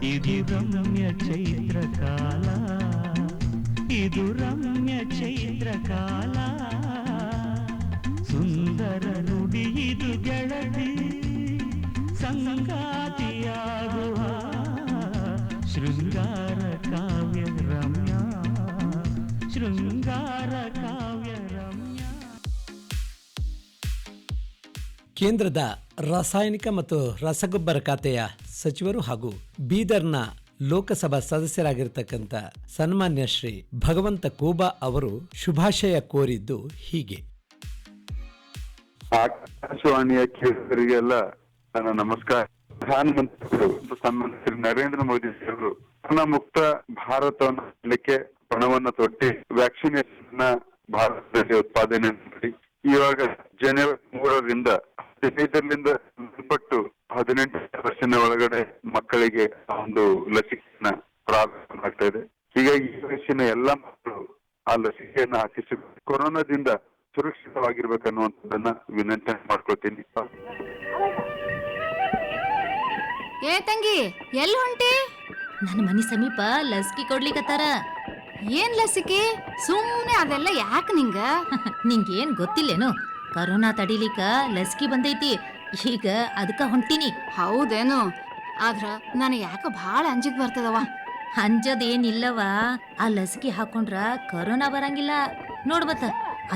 ಇದು ರಮ್ಯ ಚೈತ್ರ ಕಾಲ, ಇದು ರಮ್ಯ ಚೈತ್ರ ಕಾಲ, ಸುಂದರ ನುಡಿ ಇದು ಗೆಳತಿ, ಸಂಗಾತಿಯಾಗುವ ಶೃಂಗಾರ ಕಾವ್ಯ ರಮ್ಯ, ಶೃಂಗಾರ ಕಾವ್ಯ ರಮ್ಯ. ಕೇಂದ್ರದ ರಾಸಾಯನಿಕ ಮತ್ತು ರಸಗೊಬ್ಬರ ಖಾತೆಯ ಸಚಿವರು ಹಾಗೂ ಬೀದರ್ನ ಲೋಕಸಭಾ ಸದಸ್ಯರಾಗಿರ್ತಕ್ಕಂಥ ಸನ್ಮಾನ್ಯ ಶ್ರೀ ಭಗವಂತ ಖೂಬಾ ಅವರು ಶುಭಾಶಯ ಕೋರಿದ್ದು ಹೀಗೆ. ಆಕಾಶವಾಣಿಯ ಕೇಳುಗರಿಗೆಲ್ಲ ನನ್ನ ನಮಸ್ಕಾರ. ಪ್ರಧಾನಮಂತ್ರಿಗಳು ಸನ್ಮಾನ್ಯ ಶ್ರೀ ನರೇಂದ್ರ ಮೋದಿ ಅವರು ಕೊರೋನಾ ಮುಕ್ತ ಭಾರತವನ್ನು ಮಾಡಲಿಕ್ಕೆ ಪಣವನ್ನು ತೊಟ್ಟಿ ವ್ಯಾಕ್ಸಿನೇಷನ್ ಭಾರತದಲ್ಲಿ ಉತ್ಪಾದನೆ ಮಾಡಿ ಇವಾಗ ಜನವರಿ 3ರಿಂದ 15ರಿಂದ ಮೇಲ್ಪಟ್ಟು 18 ವರ್ಷದ ಒಳಗಡೆ ಮಕ್ಕಳಿಗೆ ಒಂದು ಲಸಿಕೆಯನ್ನ ಪ್ರಾರಂಭ ಆಗ್ತಾ ಇದೆ. ಹೀಗಾಗಿ ಈ ವಯಸ್ಸಿನ ಎಲ್ಲಾ ಮಕ್ಕಳು ಆ ಲಸಿಕೆಯನ್ನ ಹಾಕಿಸಿ ಕೊರೋನಾದಿಂದ ಸುರಕ್ಷಿತವಾಗಿರ್ಬೇಕನ್ನುವಂಥದ್ದನ್ನ ವಿನಂತಿ ಮಾಡ್ಕೊಳ್ತೀನಿ. ಏ ತಂಗಿ ಎಲ್ಲಿ ಹೊಂಟಿ? ನನ್ನ ಮನೆ ಸಮೀಪ ಲಸಿಕೆ ಕೊಡ್ಲಿಕತ್ತಾರ. ಏನ್ ಲಸಿಕೆ? ಸುಮ್ನೆ ಅದೆಲ್ಲ ಯಾಕೆ ನಿಂಗ? ನಿಂಗೇನ್ ಗೊತ್ತಿಲ್ಲೇನು? ಕರೋನಾ ತಡಿಲಿಕ್ಕ ಲಸಿಕೆ ಬಂದೈತಿ, ಈಗ ಅದಕ್ಕ ಹೊಂಟಿನಿ. ಹೌದೇನು? ಆದ್ರ ನನಗೆ ಯಾಕ ಭಾಳ ಅಂಜಿಕ್ ಬರ್ತದವ. ಅಂಜದೇನಿಲ್ಲವ, ಆ ಲಸಿಕೆ ಹಾಕೊಂಡ್ರ ಕರೋನಾ ಬರಂಗಿಲ್ಲ. ನೋಡ್ಬತ್ತ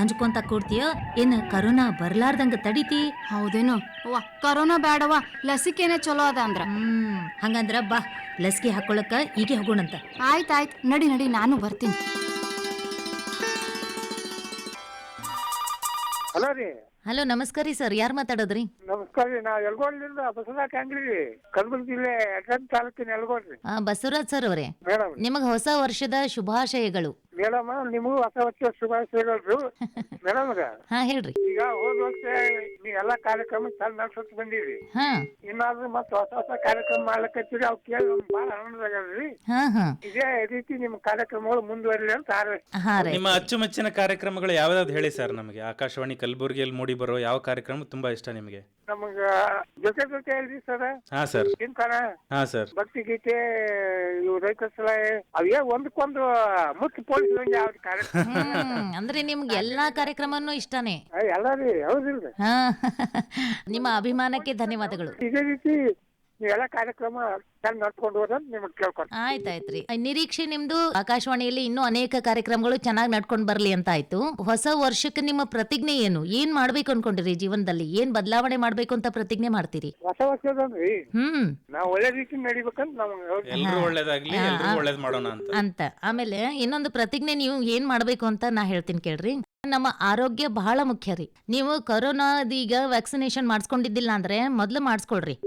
ಅಂಜ್ಕೊಂತ ಕೊಡ್ತೀಯ ಏನ್ ಕರೋನಾ ಬರ್ಲಾರ್ದಂಗ ತಡಿತಿ? ಹೌದೇನು? ಅವ್ವ ಕರೋನಾ ಬ್ಯಾಡವ, ಲಸಿಕೆನೆ ಚಲೋ ಅದ ಅಂದ್ರ. ಹಂಗಂದ್ರ ಬಾ ಲಸಿಕೆ ಹಾಕೊಳಕ ಈಗ ಹೋಗೋಣಂತ. ಆಯ್ತಾಯ್ತು, ನಡಿ ನಡಿ, ನಾನು ಬರ್ತೀನಿ. ಹಲೋ ರೀ. ಹಲೋ, ನಮಸ್ಕಾರ ರೀ ಸರ್. ಯಾರು ಮಾತಾಡೋದ್ರಿ? ನಮಸ್ಕಾರ ರೀ. ನಾ ಯಲ್ಗೋಡ್ಲಿಂದ ಬಸವರಾಜ್ ಅಂಗ್ರಿ, ಕಲಬುರಗಿ ಜಿಲ್ಲೆ ಯಡ್ರಾಮಿ ತಾಲೂಕಿನ ಯಲ್ಗೋಡ್ರಿ. ಬಸವರಾಜ್ ಸರ್ ಅವರೇ, ಮೇಡಮ್ ನಿಮಗ್ ಹೊಸ ವರ್ಷದ ಶುಭಾಶಯಗಳು. ಮೇಡಮ್ ನಿಮಗೂ ಹೊಸ ವರ್ಷ ಶುಭಾಶಯಗಳು ಮೇಡಮ್. ಹಾ ಹೇಳ್ರಿ. ಈಗ ಹೋದ ವರ್ಷ ನೀವ್ ಎಲ್ಲಾ ಕಾರ್ಯಕ್ರಮ ಚಂದ ನಡ್ಸತ್ ಬಂದಿರಿ. ಹಾ ಇನ್ನಾದ್ರೂ ಮತ್ತ ಹೊಸ ಹೊಸ ಕಾರ್ಯಕ್ರಮ ಮಾಡ್ಲಕತ್ತೀರಿ, ಅವ್ ಕೇಳಿ ನಮ್ಗೆ ಬಹಳ ಆನಂದ ಆಗ್ಯಾದ್ರಿ. ಹಾ ಹಾ ಇದೇ ರೀತಿ ನಿಮ್ ಕಾರ್ಯಕ್ರಮಗಳು ಮುಂದುವರಿಲಿ ಅಂತ ಹಾ ರೀ. ನಿಮ್ಮ ಅಚ್ಚುಮೆಚ್ಚಿನ ಕಾರ್ಯಕ್ರಮಗಳು ಯಾವ್ದಾವ್ದು ಹೇಳಿ ಸರ್ ನಮಗೆ. ಆಕಾಶವಾಣಿ ಕಲಬುರಗಿಯಲ್ಲಿ ಮೂಡಿ ಬರೋ ಯಾವ ಕಾರ್ಯಕ್ರಮ ತುಂಬಾ ಇಷ್ಟ ನಿಮಗೆ? ನಮಗ ಜೊತೆ ಜೊತೆ ಅಲ್ರಿ ಸರ್. ಹಾ ಸರ್. ಚಿಂತನ, ಹಾ ಸರ್. ಭಕ್ತಿ ಗೀತೆ, ಇವು ರೈತ ಸಲಹೆ, ಅವೇ ಒಂದಕ್ಕೊಂದು ಮುಖ್ಯ ಪೊಲೀಸ್ ಯಾವ್ದು ಕಾರ್ಯಕ್ರಮ. ಅಂದ್ರೆ ನಿಮ್ಗೆ ಎಲ್ಲಾ ಕಾರ್ಯಕ್ರಮನೂ ಇಷ್ಟನೇ? ಎಲ್ಲ ರೀ. ಹೌದಿಲ್ರಿ? ಹಾ ನಿಮ್ಮ ಅಭಿಮಾನಕ್ಕೆ ಧನ್ಯವಾದಗಳು. ಇದೇ ರೀತಿ ನೀವೆಲ್ಲ ಕಾರ್ಯಕ್ರಮ ಚಂದ ನಡ್ಕೊಂಡು ಹೋದಂತ ನಿಮ್ಗೆ ಕೇಳ್ಕೊಂಡು. ಆಯ್ತಾಯ್ತ್ರಿ. ನಿರೀಕ್ಷೆ ನಿಮ್ದು ಆಕಾಶವಾಣಿಯಲ್ಲಿ ಇನ್ನೂ ಅನೇಕ ಕಾರ್ಯಕ್ರಮಗಳು ಚೆನ್ನಾಗಿ ನಡ್ಕೊಂಡ್ ಬರ್ಲಿ ಅಂತ ಆಯ್ತು. ಹೊಸ ವರ್ಷಕ್ಕೆ ನಿಮ್ಮ ಪ್ರತಿಜ್ಞೆ ಏನು? ಏನ್ ಮಾಡ್ಬೇಕು ಅನ್ಕೊಂಡಿರಿ ಜೀವನದಲ್ಲಿ? ಏನ್ ಬದಲಾವಣೆ ಮಾಡ್ಬೇಕು ಅಂತ ಪ್ರತಿಜ್ಞೆ ಮಾಡ್ತೀರಿ? ಹೊಸ ವರ್ಷದನ್ರಿ ನಾವ್ ಒಳ್ಳೆ ರೀತಿ ನಡಿಬೇಕಂತ ನಮ್ಗೆ ಎಲ್ರು ಒಳ್ಳೇದಾಗ್ಲಿ, ಎಲ್ರು ಒಳ್ಳೇದ್ ಮಾಡೋಣ ಅಂತ. ಆಮೇಲೆ ಇನ್ನೊಂದು ಪ್ರತಿಜ್ಞೆ ನೀವು ಏನ್ ಮಾಡ್ಬೇಕು ಅಂತ ನಾ ಹೇಳ್ತೀನಿ ಕೇಳ್ರಿ. ನಮ್ಮ ಆರೋಗ್ಯ ಬಹಳ ಮುಖ್ಯ ರೀ. ನೀವು ಕೊರೋನಾದೀಗ ವ್ಯಾಕ್ಸಿನೇಷನ್ ಮಾಡಿಸ್ಕೊಂಡಿದ್ದಿಲ್ಲ ಅಂದ್ರೆ ಮೊದ್ಲು ಮಾಡಿಸ್ಕೊಳ್ರಿ.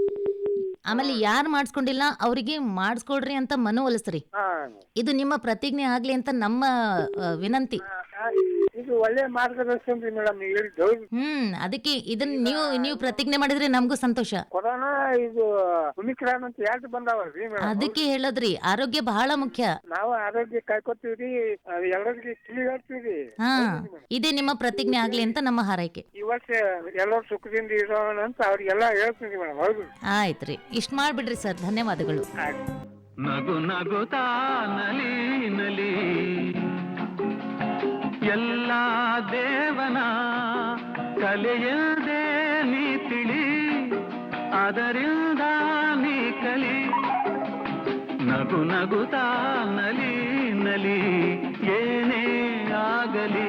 ಆಮೇಲೆ ಯಾರು ಮಾಡಿಸ್ಕೊಂಡಿಲ್ಲ ಅವರಿಗೆ ಮಾಡಿಸ್ಕೊಡ್ರಿ ಅಂತ ಮನವೊಲಿಸ್ರಿ. ಇದು ನಿಮ್ಮ ಪ್ರತಿಜ್ಞೆ ಆಗ್ಲಿ ಅಂತ ನಮ್ಮ ವಿನಂತಿ. ಇದು ಒಳ್ಳೆ ಮಾರ್ಗದರ್ಶನ ರೀ ಮೇಡಮ್ ನೀವು ಹೇಳಿದ್ದು. ಅದಕ್ಕೆ ಇದನ್ನ ನೀವು ಪ್ರತಿಜ್ಞೆ ಮಾಡಿದ್ರೆ ನಮಗೂ ಸಂತೋಷ. ಕೊರೋನಾ ಇದು ಒಮಿಕ್ರಾನ್ ಅಂತ ಯಾಕೆ ಬಂದಾವಲ್ರಿ ಮೇಡಮ್? ಅದಕ್ಕೆ ಹೇಳೋದ್ರಿ, ಆರೋಗ್ಯ ಬಹಳ ಮುಖ್ಯ. ನಾವು ಆರೋಗ್ಯ ಕಾಯ್ಕೊತೀವ್ರಿ, ಎಲ್ಲರಿಗೆ ತಿಳಿ ಹೇಳ್ತೀವ್ರಿ. ಇದೇ ನಿಮ್ಮ ಪ್ರತಿಜ್ಞೆ ಆಗ್ಲಿ ಅಂತ ನಮ್ಮ ಹಾರೈಕೆ. ಈ ವರ್ಷ ಎಲ್ಲರೂ ಸುಖದಿಂದ ಇರೋಣ ಅಂತ ಅವ್ರಿಗೆಲ್ಲ ಹೇಳ್ತೀನಿ ಮೇಡಮ್. ಹೌದು, ಆಯ್ತ್ರಿ. ಇಷ್ಟ ಮಾಡ್ಬಿಡ್ರಿ ಸರ್. ಧನ್ಯವಾದಗಳು. ನಗು ನಗುತ್ತಾ ನಲಿ ನಲಿ ಎಲ್ಲ ದೇವನ ಕಲೆಯದೇ ನೀ ತಿಳಿ, ಅದರಿಂದ ನೀ ಕಲಿ. ನಗು ನಗುತ್ತಾ ನಲಿ ನಲಿ ಏನೇ ಆಗಲಿ.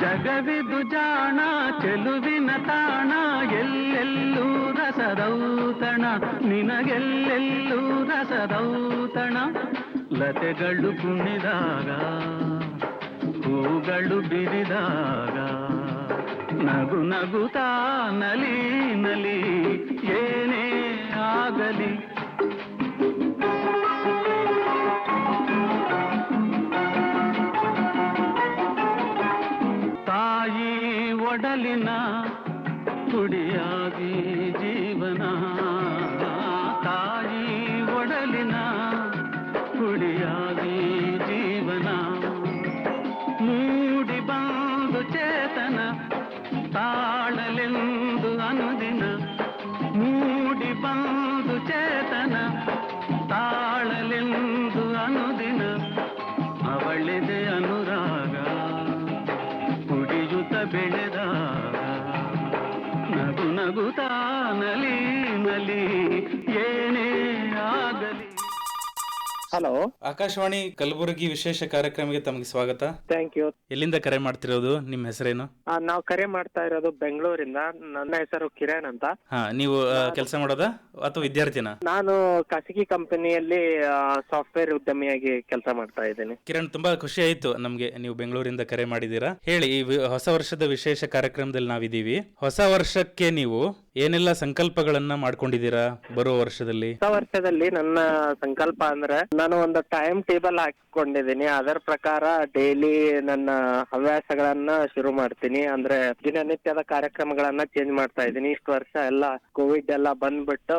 ಜಗವಿದು ಜಾಣ ಚೆಲುವಿನ ತಾಣ, ಎಲ್ಲೆಲ್ಲೂ ರಸದೌತಣ, ನಿನಗೆಲ್ಲೆಲ್ಲೂ ರಸದೌತಣ. ಲತೆಗಳು ಕುಣಿದಾಗ, ಹೂಗಳು ಬಿರಿದಾಗ, ನಗು ನಗುತ್ತಾ ನಲಿ ನಲಿ ಏನೇ ಆಗಲಿ. ತಾಯಿ ಒಡಲಿನ ಕುಡಿಯಾಗಿ ಜೀವನ, ತಾಯಿ ಒಡಲಿನ ಕುಡಿಯಾಗಿ ಜೀವನ, ಮೂಡಿ ಬಂದು ಚೇತನ ತಾಳಲೆಂದು ಅನುದಿನ, ಮೂಡಿ ಬಂದು ಚೇತನ ತಾಳಲೆಂದು ಅನುದಿನ, ಅವಳೆದೆ ಅನುರಾಗ ಕುಡಿಯುತ್ತ ಬೆಳೆದಾಗ, ನಗು ನಗುತ್ತಾ ನಲಿ ನಲಿ ಏನೇ ಆಗಲಿ. ಹಲೋ, ಆಕಾಶವಾಣಿ ಕಲಬುರಗಿ ವಿಶೇಷ ಕಾರ್ಯಕ್ರಮಕ್ಕೆ ತಮಗೆ ಸ್ವಾಗತ. Thank you. ಎಲ್ಲಿಂದ ಕರೆ ಮಾಡ್ತಿರೋದು? ನಿಮ್ಮ ಹೆಸರೇನು? ನಾವು ಕರೆ ಮಾಡ್ತಾ ಇರೋದು ಬೆಂಗಳೂರಿಂದ. ನನ್ನ ಹೆಸರು ಕಿರಣ್ ಅಂತ. ನೀವು ಕೆಲಸ ಮಾಡೋದಾ ಅಥವಾ ವಿದ್ಯಾರ್ಥಿನ? ನಾನು ಖಾಸಗಿ ಕಂಪನಿಯಲ್ಲಿ ಸಾಫ್ಟ್ವೇರ್ ಉದ್ಯಮಿಯಾಗಿ ಕೆಲಸ ಮಾಡ್ತಾ ಇದ್ದೀನಿ. ಕಿರಣ್, ತುಂಬಾ ಖುಷಿ ಆಯ್ತು ನಮ್ಗೆ ನೀವು ಬೆಂಗಳೂರಿಂದ ಕರೆ ಮಾಡಿದ್ದೀರಾ. ಹೇಳಿ, ಈ ಹೊಸ ವರ್ಷದ ವಿಶೇಷ ಕಾರ್ಯಕ್ರಮದಲ್ಲಿ ನಾವಿದ್ದೀವಿ. ಹೊಸ ವರ್ಷಕ್ಕೆ ನೀವು ಏನೆಲ್ಲ ಸಂಕಲ್ಪಗಳನ್ನ ಮಾಡ್ಕೊಂಡಿದ್ದೀರಾ ಬರುವ ವರ್ಷದಲ್ಲಿ? ಹೊಸ ವರ್ಷದಲ್ಲಿ ನನ್ನ ಸಂಕಲ್ಪ ಅಂದ್ರೆ ನಾನು ಒಂದು ಟೈಮ್ ಟೇಬಲ್ ಹಾಕೊಂಡಿದ್ದೀನಿ. ಅದರ ಪ್ರಕಾರ ಡೈಲಿ ನನ್ನ ಹವ್ಯಾಸಗಳನ್ನ ಶುರು ಮಾಡ್ತೀನಿ. ಅಂದ್ರೆ ದಿನನಿತ್ಯದ ಕಾರ್ಯಕ್ರಮಗಳನ್ನ ಚೇಂಜ್ ಮಾಡ್ತಾ ಇದ್ದೀನಿ. ಇಷ್ಟು ವರ್ಷ ಎಲ್ಲ ಕೋವಿಡ್ ಎಲ್ಲ ಬಂದ್ಬಿಟ್ಟು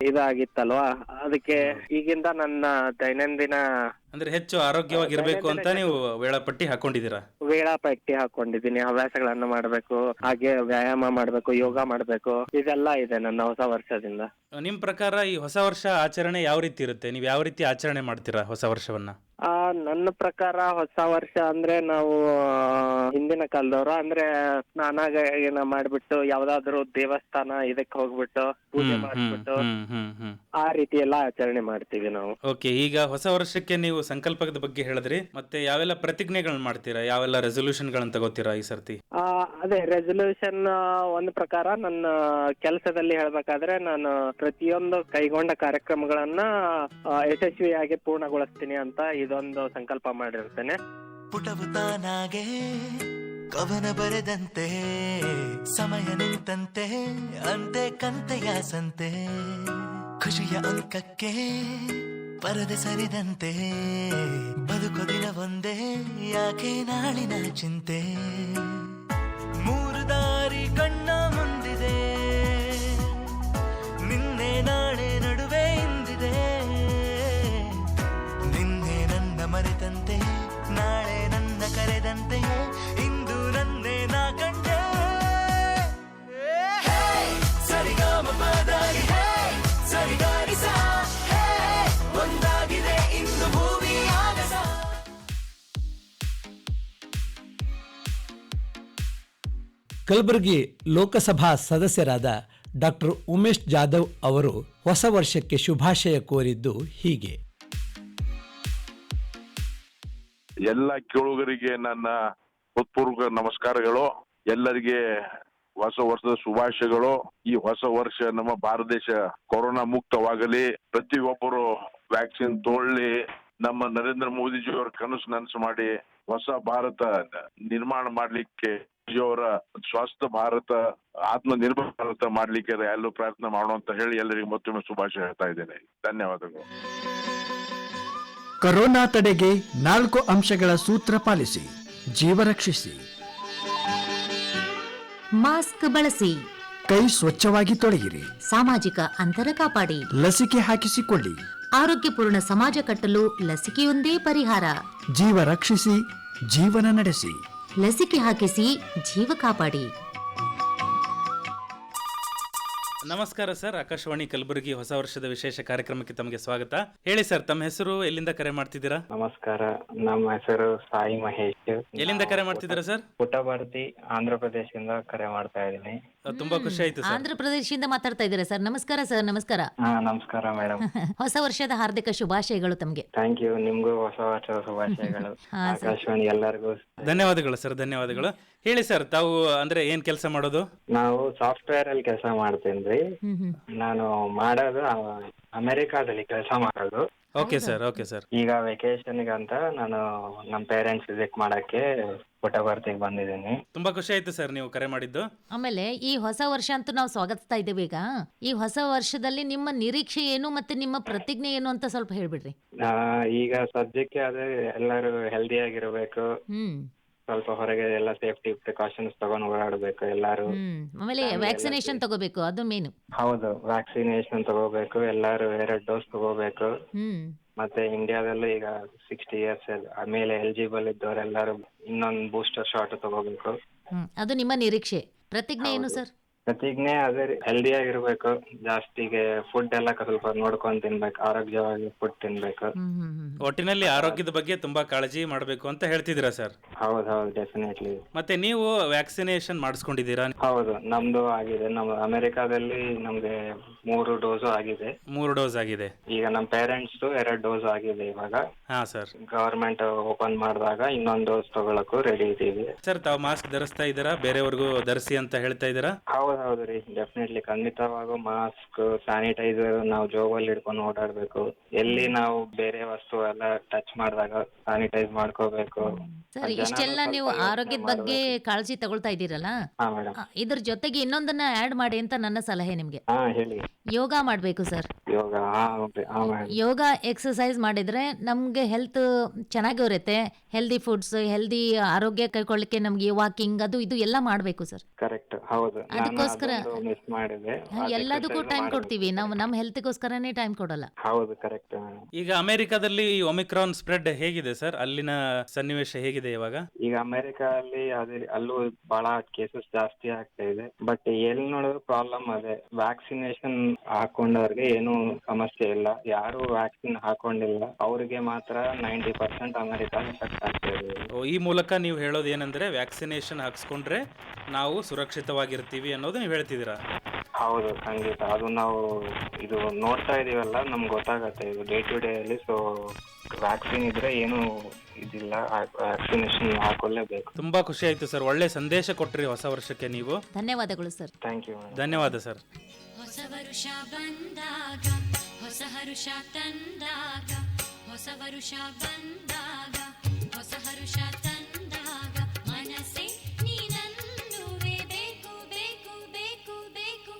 ಇದಾಗಿತ್ತಲ್ವಾ, ಅದಕ್ಕೆ ಈಗಿಂದ ನನ್ನ ದೈನಂದಿನ ಅಂದ್ರೆ ಹೆಚ್ಚು ಆರೋಗ್ಯವಾಗಿರ್ಬೇಕು ಅಂತ ನೀವು ವೇಳಾಪಟ್ಟಿ ಹಾಕೊಂಡಿದ್ದೀರಾ? ವೇಳಾಪಟ್ಟಿ ಹಾಕೊಂಡಿದ್ದೀನಿ. ಹವ್ಯಾಸಗಳನ್ನ ಮಾಡ್ಬೇಕು, ಹಾಗೆ ವ್ಯಾಯಾಮ ಮಾಡ್ಬೇಕು, ಯೋಗ ಮಾಡ್ಬೇಕು, ಇದೆಲ್ಲ ಇದೆ ನನ್ನ ಹೊಸ ವರ್ಷದಿಂದ. ನಿಮ್ ಪ್ರಕಾರ ಈ ಹೊಸ ವರ್ಷ ಆಚರಣೆ ಯಾವ ರೀತಿ ಇರುತ್ತೆ? ನೀವು ಯಾವ ರೀತಿ ಆಚರಣೆ ಮಾಡ್ತೀರಾ ಹೊಸ ವರ್ಷವನ್ನ? ನನ್ನ ಪ್ರಕಾರ ಹೊಸ ವರ್ಷ ಅಂದ್ರೆ ನಾವು ಹಿಂದಿನ ಕಾಲದವ್ರು ಅಂದ್ರೆ ಸ್ನಾನ ಏನ ಮಾಡ್ಬಿಟ್ಟು ಯಾವ್ದಾದ್ರು ದೇವಸ್ಥಾನ ಇದಕ್ಕೆ ಹೋಗ್ಬಿಟ್ಟು ಪೂಜೆ ಮಾಡ್ಬಿಟ್ಟು ಆ ರೀತಿ ಎಲ್ಲ ಆಚರಣೆ ಮಾಡ್ತೀವಿ ನಾವು. ಓಕೆ, ಈಗ ಹೊಸ ವರ್ಷಕ್ಕೆ ನೀವು ಸಂಕಲ್ಪದ ಬಗ್ಗೆ ಹೇಳಿದ್ರಿ, ಮತ್ತೆ ಯಾವೆಲ್ಲ ಪ್ರತಿಜ್ಞೆಗಳನ್ನ ಮಾಡ್ತೀರಾ? ಯಾವೆಲ್ಲ ರೆಸೊಲ್ಯೂಷನ್ ಗಳನ್ನ ತಗೋತೀರಾ ಈ ಸರ್ತಿ? ಅದೇ ರೆಸೊಲ್ಯೂಷನ್ ಒಂದು ಪ್ರಕಾರ ನನ್ನ ಕೆಲಸದಲ್ಲಿ ಹೇಳ್ಬೇಕಾದ್ರೆ ನಾನು ಪ್ರತಿಯೊಂದು ಕೈಗೊಂಡ ಕಾರ್ಯಕ್ರಮಗಳನ್ನ ಯಶಸ್ವಿಯಾಗಿ ಪೂರ್ಣಗೊಳಿಸ್ತೀನಿ ಅಂತ ಇದೊಂದು ಸಂಕಲ್ಪ ಮಾಡಿರ್ತೇನೆ. ಪುಟವು ತಾನಾಗೆ ಕವನ ಬರೆದಂತೆ ಸಮಯ ನಿಂತಂತೆ ಅಂತೆ ಕಂತೆಯ ಸಂತೆ, ಖುಷಿಯ ಅಂಕಕ್ಕೆ ಪರದೆ ಸರಿದಂತೆ ಬದುಕು ದಿನ ಒಂದೇ ಯಾಕೆ ನಾಳಿನ ಚಿಂತೆ, ಮೂರು ದಾರಿ ಕಣ್ಣ ಮುಂದಿದೆ ನಿನ್ನೆ ನಾಳೆ ನಡುವೆ ಇಂದಿದೆ, ನಿನ್ನೆ ನನ್ನ ಮರೆತಂತೆ ನಾಳೆ ನನ್ನ ಕರೆದಂತೆ ಇಂದು ನನ್ನೇ ನಾ ಕಂಡೆ, ಸರಿಗಾಮಪದಾಗಿ ಸರಿಗಾರಿ ಸಾ ಒಂದಾಗಿದೆ ಇಂದು ಭೂಮಿ ಆಗಸ. ಕಲಬುರಗಿ ಲೋಕಸಭಾ ಸದಸ್ಯರಾದ ಡಾಕ್ಟರ್ ಉಮೇಶ್ ಜಾಧವ್ ಅವರು ಹೊಸ ವರ್ಷಕ್ಕೆ ಶುಭಾಶಯ ಕೋರಿದ್ದು ಹೀಗೆ. ಎಲ್ಲ ಕೇಳುಗರಿಗೆ ನನ್ನ ಹೃತ್ಪೂರ್ವಕ ನಮಸ್ಕಾರಗಳು. ಎಲ್ಲರಿಗೆ ಹೊಸ ವರ್ಷದ ಶುಭಾಶಯಗಳು. ಈ ಹೊಸ ವರ್ಷ ನಮ್ಮ ಭಾರತ ದೇಶ ಕೊರೋನಾ ಮುಕ್ತವಾಗಲಿ, ಪ್ರತಿಯೊಬ್ಬರು ವ್ಯಾಕ್ಸಿನ್ ತಗೊಳ್ಳಿ, ನಮ್ಮ ನರೇಂದ್ರ ಮೋದಿಜಿಯವರ ಕನಸು ನನಸು ಮಾಡಿ ಹೊಸ ಭಾರತ ನಿರ್ಮಾಣ ಮಾಡ್ಲಿಕ್ಕೆ, ಅವರ ಸ್ವಸ್ಥ ಭಾರತ, ಆತ್ಮನಿರ್ಭರ ಭಾರತ ಮಾಡ್ಲಿಕ್ಕೆ ಎಲ್ಲರೂ ಪ್ರಯತ್ನ ಮಾಡೋಣ ಅಂತ ಹೇಳಿ ಎಲ್ಲರಿಗೂ ಮತ್ತೊಮ್ಮೆ ಶುಭಾಶಯ ಹೇಳ್ತಾ ಇದ್ದೇನೆ. ಧನ್ಯವಾದಗಳು. ಕೊರೋನಾ ತಡೆಗೆ 4 ಅಂಶಗಳ ಸೂತ್ರ ಪಾಲಿಸಿ, ಜೀವ ರಕ್ಷಿಸಿ. ಮಾಸ್ಕ್ ಬಳಸಿ, ಕೈ ಸ್ವಚ್ಛವಾಗಿ ತೊಳೆಯಿರಿ, ಸಾಮಾಜಿಕ ಅಂತರ ಕಾಪಾಡಿ, ಲಸಿಕೆ ಹಾಕಿಸಿಕೊಳ್ಳಿ. ಆರೋಗ್ಯಪೂರ್ಣ ಸಮಾಜ ಕಟ್ಟಲು ಲಸಿಕೆಯೊಂದೇ ಪರಿಹಾರ. ಜೀವ ರಕ್ಷಿಸಿ, ಜೀವನ ನಡೆಸಿ. ಲಸಿಕೆ ಹಾಕಿಸಿ, ಜೀವ ಕಾಪಾಡಿ. ನಮಸ್ಕಾರ ಸರ್, ಆಕಾಶವಾಣಿ ಕಲಬುರಗಿ ಹೊಸ ವರ್ಷದ ವಿಶೇಷ ಕಾರ್ಯಕ್ರಮಕ್ಕೆ ತಮಗೆ ಸ್ವಾಗತ. ಹೇಳಿ ಸರ್, ತಮ್ಮ ಹೆಸರು, ಎಲ್ಲಿಂದ ಕರೆ ಮಾಡ್ತಿದ್ದೀರಾ? ನಮಸ್ಕಾರ, ನಮ್ಮ ಹೆಸರು ಸಾಯಿ ಮಹೇಶ್. ಎಲ್ಲಿಂದ ಕರೆ ಮಾಡ್ತಿದ್ದೀರಾ ಸರ್? ಪುಟ್ಟಭರ್ತಿ, ಆಂಧ್ರ ಪ್ರದೇಶದಿಂದ ಕರೆ ಮಾಡ್ತಾ ಇದ್ದೀನಿ. ತುಂಬಾ ಖುಷಿ ಆಯ್ತು ಸರ್. ಆಂಧ್ರ ಪ್ರದೇಶದಿಂದ ಮಾತಾಡ್ತಾ ಇದ್ದೀರಾ ಸರ್? ನಮಸ್ಕಾರ ಸರ್. ನಮಸ್ಕಾರ. ನಮಸ್ಕಾರ ಮೇಡಮ್. ಹೊಸ ವರ್ಷದ ಹಾರ್ದಿಕ ಶುಭಾಶಯಗಳು ತಮಗೆ. Thank you. ನಿಮ್ಗೂ ಹೊಸ ವರ್ಷದ ಶುಭಾಶಯಗಳು. ಆಕಾಶವಾಣಿ ಎಲ್ಲರಿಗೂ ಧನ್ಯವಾದಗಳು ಸರ್, ಧನ್ಯವಾದಗಳು. ಹೇಳಿ ಸರ್, ತಾವು ಅಂದ್ರೆ ಏನ್ ಕೆಲಸ ಮಾಡೋದು? ನಾವು ಸಾಫ್ಟ್ವೇರ್ ಅಲ್ಲಿ ಕೆಲಸ ಮಾಡ್ತೇನ್ರಿ. ನಾನು ಮಾಡೋದು ಅಮೆರಿಕಾದಲ್ಲಿ ಕೆಲಸ ಮಾಡೋದು. Okay sir, okay sir. ಈಗ ವೆಕೇಶನ್ ಅಂತ ನಾನು ನಮ್ಮ ಪೇರೆಂಟ್ಸ್ ವಿಸಿಟ್ ಮಾಡಕ್ಕೆ ಪುಟ್ಟಭರ್ತಿಗೆ ಬಂದಿದ್ದೀನಿ. ತುಂಬಾ ಖುಷಿ ಆಯ್ತು ಸರ್ ನೀವು ಕರೆ ಮಾಡಿದ್ದು. ಆಮೇಲೆ ಈ ಹೊಸ ವರ್ಷ ಅಂತೂ ನಾವು ಸ್ವಾಗತಿಸ್ತಾ ಇದ್ದೇವೆ. ಈಗ ಈ ಹೊಸ ವರ್ಷದಲ್ಲಿ ನಿಮ್ಮ ನಿರೀಕ್ಷೆ ಏನು ಮತ್ತೆ ನಿಮ್ಮ ಪ್ರತಿಜ್ಞೆ ಏನು ಅಂತ ಸ್ವಲ್ಪ ಹೇಳ್ಬಿಡ್ರಿ. ಈಗ ಸದ್ಯಕ್ಕೆ ಅದೇ ಎಲ್ಲರೂ ಹೆಲ್ದಿ ಆಗಿರ್ಬೇಕು, ಸ್ವಲ್ಪ ಹೊರಗೆ ಎಲ್ಲ ಸೇಫ್ಟಿ ಪ್ರಿಕಾಷನ್ಸ್ ತಗೊಂಡು ಓಡಾಡ್ಬೇಕು ಎಲ್ಲಾರು. ಆಮೇಲೆ ವ್ಯಾಕ್ಸಿನೇಷನ್ ತಗೋಬೇಕು, ಅದು ಮೇನು. ಹೌದು, ವ್ಯಾಕ್ಸಿನೇಷನ್ ತಗೋಬೇಕು, ಎಲ್ಲಾರು 2 ಡೋಸ್ ತಗೋಬೇಕು. ಮತ್ತೆ ಇಂಡಿಯಾದಲ್ಲೂ ಈಗ 60 years ಆಮೇಲೆ ಎಲಿಜಿಬಲ್ ಇದ್ದವರೆಲ್ಲರೂ ಇನ್ನೊಂದು ಬೂಸ್ಟರ್ ಶಾಟ್ ತಗೋಬೇಕು. ಅದು ನಿಮ್ಮ ನಿರೀಕ್ಷೆ. ಪ್ರತಿಜ್ಞೆ ಏನು ಸರ್? ಪ್ರತಿಜ್ಞೆ ಅದೇ ಹೆಲ್ದಿ ಆಗಿರ್ಬೇಕು, ಜಾಸ್ತಿಗೆ ಫುಡ್ ಎಲ್ಲ ಸ್ವಲ್ಪ ನೋಡ್ಕೊಂಡ್ ತಿನ್ಬೇಕು, ಆರೋಗ್ಯವಾಗಿ ಫುಡ್ ತಿನ್ಬೇಕು. ಒಟ್ಟಿನಲ್ಲಿ ಆರೋಗ್ಯದ ಬಗ್ಗೆ ತುಂಬಾ ಕಾಳಜಿ ಮಾಡಬೇಕು ಅಂತ ಹೇಳ್ತಿದ್ದೀರಾ ಸರ್? ಹೌದು, ಡೆಫಿನೆಟ್ಲಿ. ಮತ್ತೆ ನೀವು ವ್ಯಾಕ್ಸಿನೇಷನ್ ಮಾಡಿಸ್ಕೊಂಡಿದ್ದೀರಾ? ಹೌದು, ನಮ್ದು ಆಗಿದೆ. ನಮ್ಮ ಅಮೆರಿಕಾದಲ್ಲಿ ನಮ್ಗೆ 3 ಡೋಸು ಆಗಿದೆ. 3 ಡೋಸ್ ಆಗಿದೆ. ಈಗ ನಮ್ಮ ಪೇರೆಂಟ್ಸ್ 2 ಡೋಸ್ ಆಗಿದೆ ಇವಾಗ. ಹಾ ಸರ್. ಗವರ್ಮೆಂಟ್ ಓಪನ್ ಮಾಡಿದಾಗ ಇನ್ನೊಂದು ಡೋಸ್ ತಗೊಳಕ್ಕೂ ರೆಡಿ ಇದ್ದೀವಿ. ಸರ್, ತಾವು ಮಾಸ್ಕ್ ಧರಿಸ್ತಾ ಇದ್ದೀರಾ? ಬೇರೆಯವ್ರಿಗೂ ಧರಿಸಿ ಅಂತ ಹೇಳ್ತಾ ಇದ್ದೀರಾ? ಹೌದು ರೀ, ಡೆಫಿನೆಟ್ಲಿ ಖಂಡಿತವಾಗೂ ಮಾಸ್ಕ್, ಸ್ಯಾನಿಟೈಸರ್ ನಾವು ಜೋಬಲ್ಲಿ ಹಿಡ್ಕೊಂಡು ಓಡಾಡ್ಬೇಕು. ಎಲ್ಲಿ ನಾವು ಬೇರೆ ವಸ್ತು ಎಲ್ಲ ಟಚ್ ಮಾಡಿದಾಗ ಸ್ಯಾನಿಟೈಸ್ ಮಾಡ್ಕೋಬೇಕು. ಸರ್, ಇಷ್ಟೆಲ್ಲ ನೀವು ಆರೋಗ್ಯದ ಬಗ್ಗೆ ಕಾಳಜಿ ತಗೊಳ್ತಾ ಇದ್ದೀರಲ್ಲ, ಇದ್ರ ಜೊತೆಗೆ ಇನ್ನೊಂದನ್ನ ಆಡ್ ಮಾಡಿ ಅಂತ ನನ್ನ ಸಲಹೆ ನಿಮ್ಗೆ. ಹೇಳಿ. ಯೋಗ ಮಾಡ್ಬೇಕು ಸರ್. ಯೋಗ ಎಕ್ಸರ್ಸೈಸ್ ಮಾಡಿದ್ರೆ ನಮ್ಗೆ ಹೆಲ್ತ್ ಚೆನ್ನಾಗಿರುತ್ತೆ. ಹೆಲ್ದಿ ಫುಡ್ಸ್, ಹೆಲ್ದಿ ಆರೋಗ್ಯ ಕೈಕೊಳ್ಳಿಕ್ಕೆ ನಮ್ಗೆ ವಾಕಿಂಗ್ ಅದು ಇದು ಎಲ್ಲ ಮಾಡ್ಬೇಕು ಸರ್. ಕರೆಕ್ಟ್. ಹೌದು, ಅದಕ್ಕೋಸ್ಕರ ಮಿಸ್ ಮಾಡಿದೆ. ಎಲ್ಲದಕ್ಕೂ ಟೈಮ್ ಕೊಡ್ತೀವಿ ನಾವು, ನಮ್ಮ ಹೆಲ್ತ್ಗೋಸ್ಕರನೇ ಟೈಮ್ ಕೊಡಲ್ಲ. ಹೌದು, ಕರೆಕ್ಟ್. ಈಗ ಅಮೆರಿಕಾದಲ್ಲಿ ಒಮಿಕ್ರಾನ್ ಸ್ಪ್ರೆಡ್ ಹೇಗಿದೆ ಸರ್? ಅಲ್ಲಿನ ಸನ್ನಿವೇಶ ಹೇಗಿದೆ ಇವಾಗ? ಈಗ ಅಮೆರಿಕಲ್ಲಿ ಅಲ್ಲೂ ಬಹಳ ಕೇಸಸ್ ಜಾಸ್ತಿ ಆಗ್ತಾ ಇದೆ. ಬಟ್ ಎಲ್ಲಿ ನೋಡಿದ್ರು ಪ್ರಾಬ್ಲಮ್ ಅದೇ, ವ್ಯಾಕ್ಸಿನೇಷನ್ ಹಾಕೊಂಡವ್ರಿಗೆ ಏನು ಸಮಸ್ಯೆ ಇಲ್ಲ. ಯಾರು ವ್ಯಾಕ್ಸಿನ್ ಹಾಕೊಂಡಿಲ್ಲ ಅವ್ರಿಗೆ ಮಾತ್ರ 90% ಅಮೆರಿಕ ಎಫೆಕ್ಟ್ ಆಗ್ತಾ ಇದೆ. ಈ ಮೂಲಕ ನೀವು ಹೇಳೋದು ಏನಂದ್ರೆ ವ್ಯಾಕ್ಸಿನೇಷನ್ ಹಾಕ್ಸ್ಕೊಂಡ್ರೆ ನಾವು ಸುರಕ್ಷಿತವಾಗಿರ್ತೀವಿ ಅನ್ನೋದು ನೀವು ಹೇಳ್ತಿದ್ದೀರಾ? ಹೌದು, ಖಂಡಿತ. ಅದು ನಾವು ಇದು ನೋಡ್ತಾ ಇದೀವಲ್ಲ, ನಮ್ಗೆ ಗೊತ್ತಾಗತ್ತೆ ಇದು ಡೇ ಟು ಡೇ ಅಲ್ಲಿ. ಸೊ ವ್ಯಾಕ್ಸಿನ್ ಇದ್ರೆ ಏನು ಇದಿಲ್ಲ, ವ್ಯಾಕ್ಸಿನೇಷನ್ ಹಾಕೊಳ್ಳೇಬೇಕು. ತುಂಬಾ ಖುಷಿ ಆಯ್ತು ಸರ್, ಒಳ್ಳೆ ಸಂದೇಶ ಕೊಟ್ರಿ ಹೊಸ ವರ್ಷಕ್ಕೆ ನೀವು. ಧನ್ಯವಾದಗಳು ಸರ್. Thank you. ಧನ್ಯವಾದ ಸರ್. ಹೊಸ ವರುಷ ಬಂದಾಗ, ಹೊಸ ಹರುಷ ತಂದಾಗ, ಹೊಸ ವರುಷ ಬಂದಾಗ, ಹೊಸ ಹರುಷ ತಂದಾಗ, ಮನಸ್ಸೇ ನೀನನ್ನುವೆ ಬೇಕು ಬೇಕು ಬೇಕು ಬೇಕು.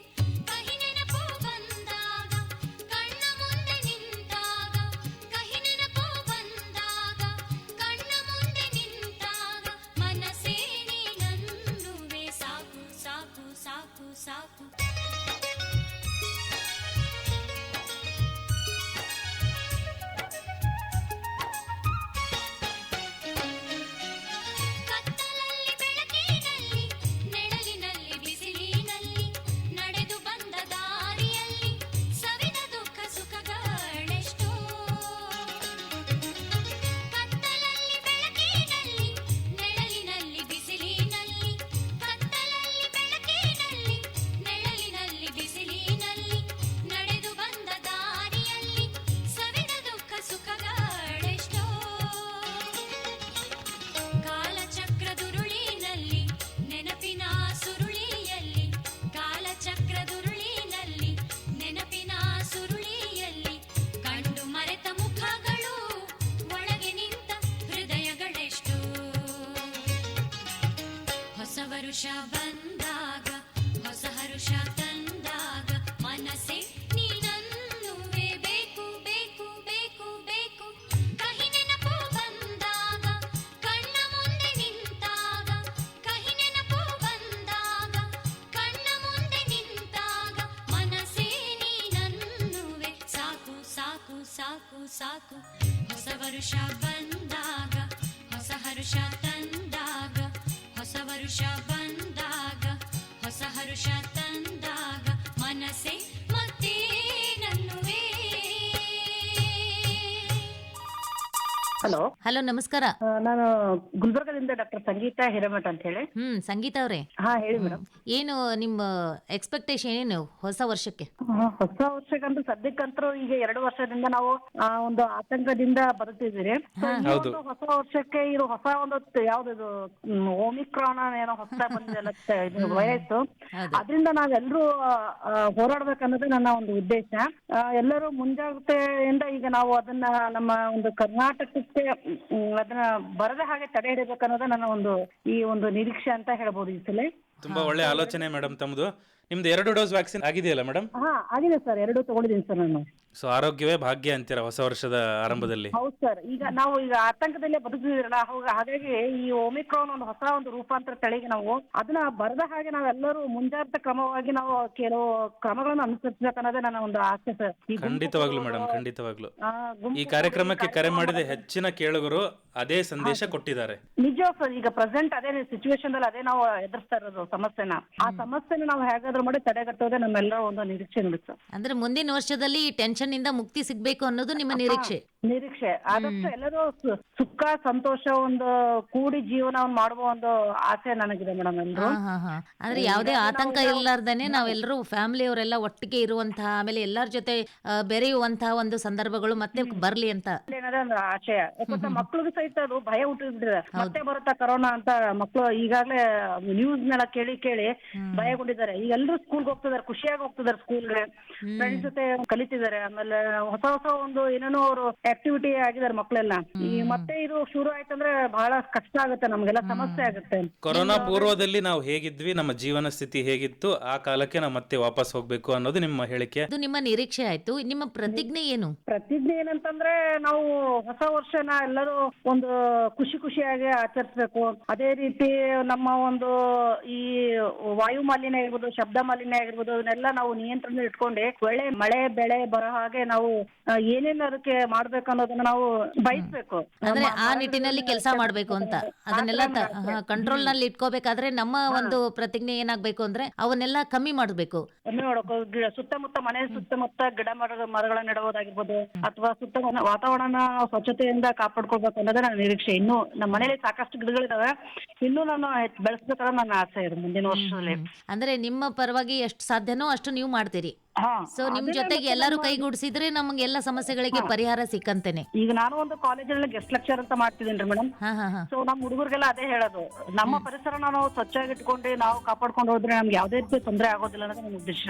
ಕಹಿ ನೆನಪು ಬಂದಾಗ, ಕಣ್ಣ ಮುಂದೆ ನಿಂತಾಗ, ಕಹಿ ನೆನಪು ಬಂದಾಗ, ಕಣ್ಣ ಮುಂದೆ ನಿಂತಾಗ, ಮನಸ್ಸೇ ನೀನನ್ನುವೆ ಸಾಕು ಸಾಕು ಸಾಕು ಸಾಕು. ಹರುಷ ಬಂದಾಗ, ಹೊಸ ಹರುಷ ತಂದಾಗ, ಮನಸ್ಸೇ ನೀನನ್ನುವೆ ಬೇಕು ಬೇಕು ಬೇಕು ಬೇಕು. ಕಹಿ ನೆನಪು ಬಂದಾಗ, ಕಣ್ಣ ಮುಂದೆ ನಿಂತಾಗ, ಕಹಿ ನೆನಪು ಬಂದಾಗ, ಕಣ್ಣ ಮುಂದೆ ನಿಂತಾಗ, ಮನಸ್ಸೇ ನೀನನ್ನುವೆ ಸಾಕು ಸಾಕು ಸಾಕು ಸಾಕು. ಹೊಸ ವರುಷ ಬಂದಾಗ, ಹೊಸ ಹರುಷ ತಂದಾಗ, ಹೊಸ ವರುಷ ಬಂದಾಗ, ಹೊಸ ಹರುಷ ತಂದಾಗ, ಮನಸ್ಸೇ ಮತ್ತೆ ನನ್ನುವೇ. ಹಲೋ ಹಲೋ, ನಮಸ್ಕಾರ. ನಾನು ಗುಲ್ಬರ್ಗದಿಂದ ಡಾಕ್ಟರ್ ಸಂಗೀತಾ ಹಿರೇಮಠ ಅಂತ ಹೇಳಿ. ಸಂಗೀತಾ ಅವರೇ. ಹಾ, ಹೇಳಿ ಮೇಡಮ್. ಏನು ನಿಮ್ಮ ಎಕ್ಸ್ಪೆಕ್ಟೇಷನ್ ಏನು ಹೊಸ ವರ್ಷಕ್ಕೆ? ಹೊಸ ವರ್ಷಕ್ಕಂತೂ ಸದ್ಯಕ್ಕಂತೂ ಈಗ 2 ವರ್ಷದಿಂದ ನಾವು ಒಂದು ಆತಂಕದಿಂದ ಬದುಕ್ತಿದ್ದೀರಿ. ಹೊಸ ವರ್ಷಕ್ಕೆ ಇದು ಹೊಸ ಒಂದು ಯಾವ್ದು ಓಮಿಕ್ರಾನ್ ಏನೋ ಹೊಸದಾಗಿ ಬಂದಿದೆ ವಯಸ್ಸು, ಅದರಿಂದ ನಾವೆಲ್ಲರೂ ಹೋರಾಡ್ಬೇಕನ್ನೋದು ನನ್ನ ಒಂದು ಉದ್ದೇಶ. ಎಲ್ಲರೂ ಮುಂಜಾಗ್ರತೆಯಿಂದ ಈಗ ನಾವು ಅದನ್ನ ನಮ್ಮ ಒಂದು ಕರ್ನಾಟಕಕ್ಕೆ ಅದನ್ನ ಬರದ ಹಾಗೆ ತಡೆ ಹಿಡಿಬೇಕನ್ನೋದು ನನ್ನ ಈ ಒಂದು ನಿರೀಕ್ಷೆ ಅಂತ ಹೇಳ್ಬೋದು ಈ ಸಲ. ತುಂಬಾ ಒಳ್ಳೆ ಆಲೋಚನೆ ಮೇಡಮ್ ತಮ್ಮದು. ನಿಮ್ದು 2 ಡೋಸ್ ವ್ಯಾಕ್ಸಿನ್ ಆಗಿದೆಯಲ್ಲ ಮೇಡಮ್? ಆಗಿದೆ ಸರ್, 2 ತಗೊಂಡಿದ್ದೀನಿ ಸರ್ ನಾನು. ಸೊ ಆರೋಗ್ಯವೇ ಭಾಗ್ಯ ಅಂತೀರಾ ಹೊಸ ವರ್ಷದ ಆರಂಭದಲ್ಲಿ. ಹೌದು ಸರ್. ಈಗ ನಾವು ಆತಂಕದಲ್ಲೇ ಬದುಕಿದಿರಲ್ಲ, ಹಾಗಾಗಿ ಈ ಒಮಿಕ್ರಾನ್ ಒಂದು ಹೊಸ ಒಂದು ರೂಪಾಂತರ ತಳಿಗೆ ನಾವು ಅದನ್ನ ಬರದ ಹಾಗೆ ನಾವೆಲ್ಲರೂ ಮುಂಜಾಗ್ರತಾ ಕ್ರಮವಾಗಿ ನಾವು ಕೆಲವು ಕ್ರಮಗಳನ್ನು ಅನುಸರಿಸಬೇಕನ್ನೋದೇ ನನ್ನ ಒಂದು ಆಸೆ ಸರ್. ಖಂಡಿತವಾಗ್ಲು ಮೇಡಮ್, ಖಂಡಿತವಾಗ್ಲು. ಈ ಕಾರ್ಯಕ್ರಮಕ್ಕೆ ಕರೆ ಮಾಡಿದ ಹೆಚ್ಚಿನ ಕೇಳುಗರು ಅದೇ ಸಂದೇಶ ಕೊಟ್ಟಿದ್ದಾರೆ. ನಿಜ ಸರ್. ಈಗ ಪ್ರೆಸೆಂಟ್ ಅದೇ ಸಿಚುವೇಶನ್ ಅಲ್ಲಿ ಅದೇ ನಾವು ಎದುರಿಸ್ತಾ ಇರೋದು ಸಮಸ್ಯೆನ. ಆ ಸಮಸ್ಯೆನ ನಾವು ಹೇಗಾದ್ರೂ ಮಾಡಿ ತಡೆಗಟ್ಟೋದೇ ನಮ್ಮೆಲ್ಲರ ಒಂದು ನಿರೀಕ್ಷೆ ಸರ್. ಅಂದ್ರೆ ಮುಂದಿನ ವರ್ಷದಲ್ಲಿ ಈ ಟೆನ್ಷನ್ ಇಂದ ಮುಕ್ತಿ ಸಿಗ್ಬೇಕು ಅನ್ನೋದು ನಿಮ್ಮ ನಿರೀಕ್ಷೆ. ಆದಷ್ಟು ಎಲ್ಲರೂ ಸುಖ ಸಂತೋಷ ಒಂದು ಕೂಡಿ ಜೀವನವನ್ನು ಮಾಡುವ ಒಂದು ಆಸೆ ನನಗಿದೆ ಮೇಡಮ್. ಎಲ್ಲರೂ ಅಂದ್ರೆ ಯಾವುದೇ ಆತಂಕ ಇರ್ಲಾರ್ದೇನೆ ನಾವೆಲ್ಲರೂ ಫ್ಯಾಮಿಲಿಯವರೆಲ್ಲ ಒಟ್ಟಿಗೆ ಇರುವಂತಹ, ಆಮೇಲೆ ಎಲ್ಲರ ಜೊತೆ ಬೆರೆಯುವಂತಹ ಒಂದು ಸಂದರ್ಭಗಳು ಮತ್ತೆ ಬರ್ಲಿ ಅಂತ ಒಂದು ಆಶಯ. ಯಾಕಂದ್ರೆ ಮಕ್ಳಿಗೂ ಸಹಿತ ಅದು ಭಯ ಹುಟ್ಟಿಬಿಟ್ಟಿದೆ, ಮತ್ತೆ ಬರುತ್ತಾ ಕರೋನಾ ಅಂತ. ಮಕ್ಕಳು ಈಗಾಗಲೇ ನ್ಯೂಸ್ ನೆಲ್ಲ ಕೇಳಿ ಕೇಳಿ ಭಯಗೊಂಡಿದ್ದಾರೆ. ಈಗ ಎಲ್ಲರೂ ಸ್ಕೂಲ್ಗೆ ಹೋಗ್ತಿದ್ದಾರೆ, ಖುಷಿಯಾಗಿ ಹೋಗ್ತಿದ್ದಾರೆ ಸ್ಕೂಲ್ಗೆ, ಫ್ರೆಂಡ್ಸ್ ಜೊತೆ ಕಲಿತಿದ್ದಾರೆ. ಆಮೇಲೆ ಹೊಸ ಹೊಸ ಒಂದು ಏನೇನೋ ಅವರು ಆಕ್ಟಿವಿಟಿ ಆಗಿದ್ದಾರೆ ಮಕ್ಕಳೆಲ್ಲ. ಈ ಮತ್ತೆ ಇದು ಶುರು ಆಯ್ತಂದ್ರೆ ಬಹಳ ಕಷ್ಟ ಆಗುತ್ತೆ, ನಮ್ಗೆಲ್ಲ ಸಮಸ್ಯೆ ಆಗುತ್ತೆ. ಕೊರೋನಾ ಪೂರ್ವದಲ್ಲಿ ನಾವು ಹೇಗಿದ್ವಿ, ನಮ್ಮ ಜೀವನ ಸ್ಥಿತಿ ಹೇಗಿತ್ತು, ಆ ಕಾಲಕ್ಕೆ ನಾವು ಮತ್ತೆ ವಾಪಸ್ ಹೋಗ್ಬೇಕು ಅನ್ನೋದು ನಿಮ್ಮ ಹೇಳಿಕೆ. ಅದು ನಿಮ್ಮ ನಿರೀಕ್ಷೆ ಆಯ್ತು. ನಿಮ್ಮ ಪ್ರತಿಜ್ಞೆ ಏನು? ಪ್ರತಿಜ್ಞೆ ಏನಂತಂದ್ರೆ ನಾವು ಹೊಸ ವರ್ಷನ ಎಲ್ಲರೂ ಒಂದು ಖುಷಿಯಾಗಿ ಆಚರಿಸ್ಬೇಕು. ಅದೇ ರೀತಿ ನಮ್ಮ ಒಂದು ಈ ವಾಯು ಮಾಲಿನ್ಯ ಆಗಿರ್ಬೋದು, ಶಬ್ದ ಮಾಲಿನ್ಯ ಆಗಿರ್ಬೋದು, ಅದನ್ನೆಲ್ಲ ನಾವು ನಿಯಂತ್ರಣ ಇಟ್ಕೊಂಡು ಒಳ್ಳೆ ಮಳೆ ಬೆಳೆ ಬರೋ ಹಾಗೆ ನಾವು ಏನೇನು ಅದಕ್ಕೆ ಮಾಡ್ಬೇಕು ಅನ್ನೋದನ್ನ ನಾವು ಬಯಸ್ಬೇಕು. ಅಂದ್ರೆ ಆ ನಿಟ್ಟಿನಲ್ಲಿ ಕೆಲಸ ಮಾಡ್ಬೇಕು ಅಂತ, ಅದನ್ನೆಲ್ಲ ಕಂಟ್ರೋಲ್ ನಲ್ಲಿ ಇಟ್ಕೋಬೇಕಾದ್ರೆ ನಮ್ಮ ಒಂದು ಪ್ರತಿಜ್ಞೆ ಏನಾಗ್ಬೇಕು ಅಂದ್ರೆ ಅವನ್ನೆಲ್ಲ ಕಮ್ಮಿ ಮಾಡ್ಬೇಕು. ಸುತ್ತಮುತ್ತ ಮನೆ ಸುತ್ತಮುತ್ತ ಗಿಡ ಮರಗಳನ್ನ ನೆಡುವುದಾಗಿರ್ಬೋದು, ಅಥವಾ ಸುತ್ತಮುತ್ತ ವಾತಾವರಣ ಸ್ವಚ್ಛತೆಯಿಂದ ಕಾಪಾಡ್ಕೊಳ್ಬೇಕು ಅನ್ನೋದೇ ನನ್ನ ನಿರೀಕ್ಷೆ. ಇನ್ನು ನಮ್ಮ ಮನೇಲಿ ಸಾಕಷ್ಟು ಗಿಡಗಳಿದಾವೆ, ಇನ್ನೂ ನಾನು ಬೆಳೆಸ್ಬೇಕನ್ನೋ ನನ್ನ ಆಸೆ ಇದೆ ಮುಂದಿನ ವರ್ಷದಲ್ಲಿ. ಅಂದ್ರೆ ನಿಮ್ಮ ಪರವಾಗಿ ಎಷ್ಟು ಸಾಧ್ಯನೋ ಅಷ್ಟು ನೀವು ಮಾಡ್ತೀರಿ. ಸೊ ನಿಮ್ ಜೊತೆಗೆ ಎಲ್ಲರೂ ಕೈಗೂಡಿಸಿದ್ರೆ ನಮ್ಗೆ ಎಲ್ಲ ಸಮಸ್ಯೆಗಳಿಗೆ ಪರಿಹಾರ ಸಿಕ್ಕಂತೇನೆ. ಈಗ ನಾನು ಒಂದು ಕಾಲೇಜಲ್ಲಿ ಗೆಸ್ಟ್ ಲೆಕ್ಚರ್ ಅಂತ ಮಾಡ್ತಿದ್ದೀನಿ ಮೇಡಮ್. ಸೊ ನಮ್ಮ ಹುಡುಗರಿಗೆಲ್ಲ ಅದೇ ಹೇಳೋದು, ನಮ್ಮ ಪರಿಸರ ನಾವು ಸ್ವಚ್ಛಾಗಿ ಇಟ್ಕೊಂಡು ನಾವು ಕಾಪಾಡ್ಕೊಂಡು ಹೋದ್ರೆ ನಮ್ಗೆ ಯಾವ್ದೇ ರೀತಿ ತೊಂದರೆ ಆಗೋದಿಲ್ಲ ಅನ್ನೋದು ನನ್ನ ಉದ್ದೇಶ.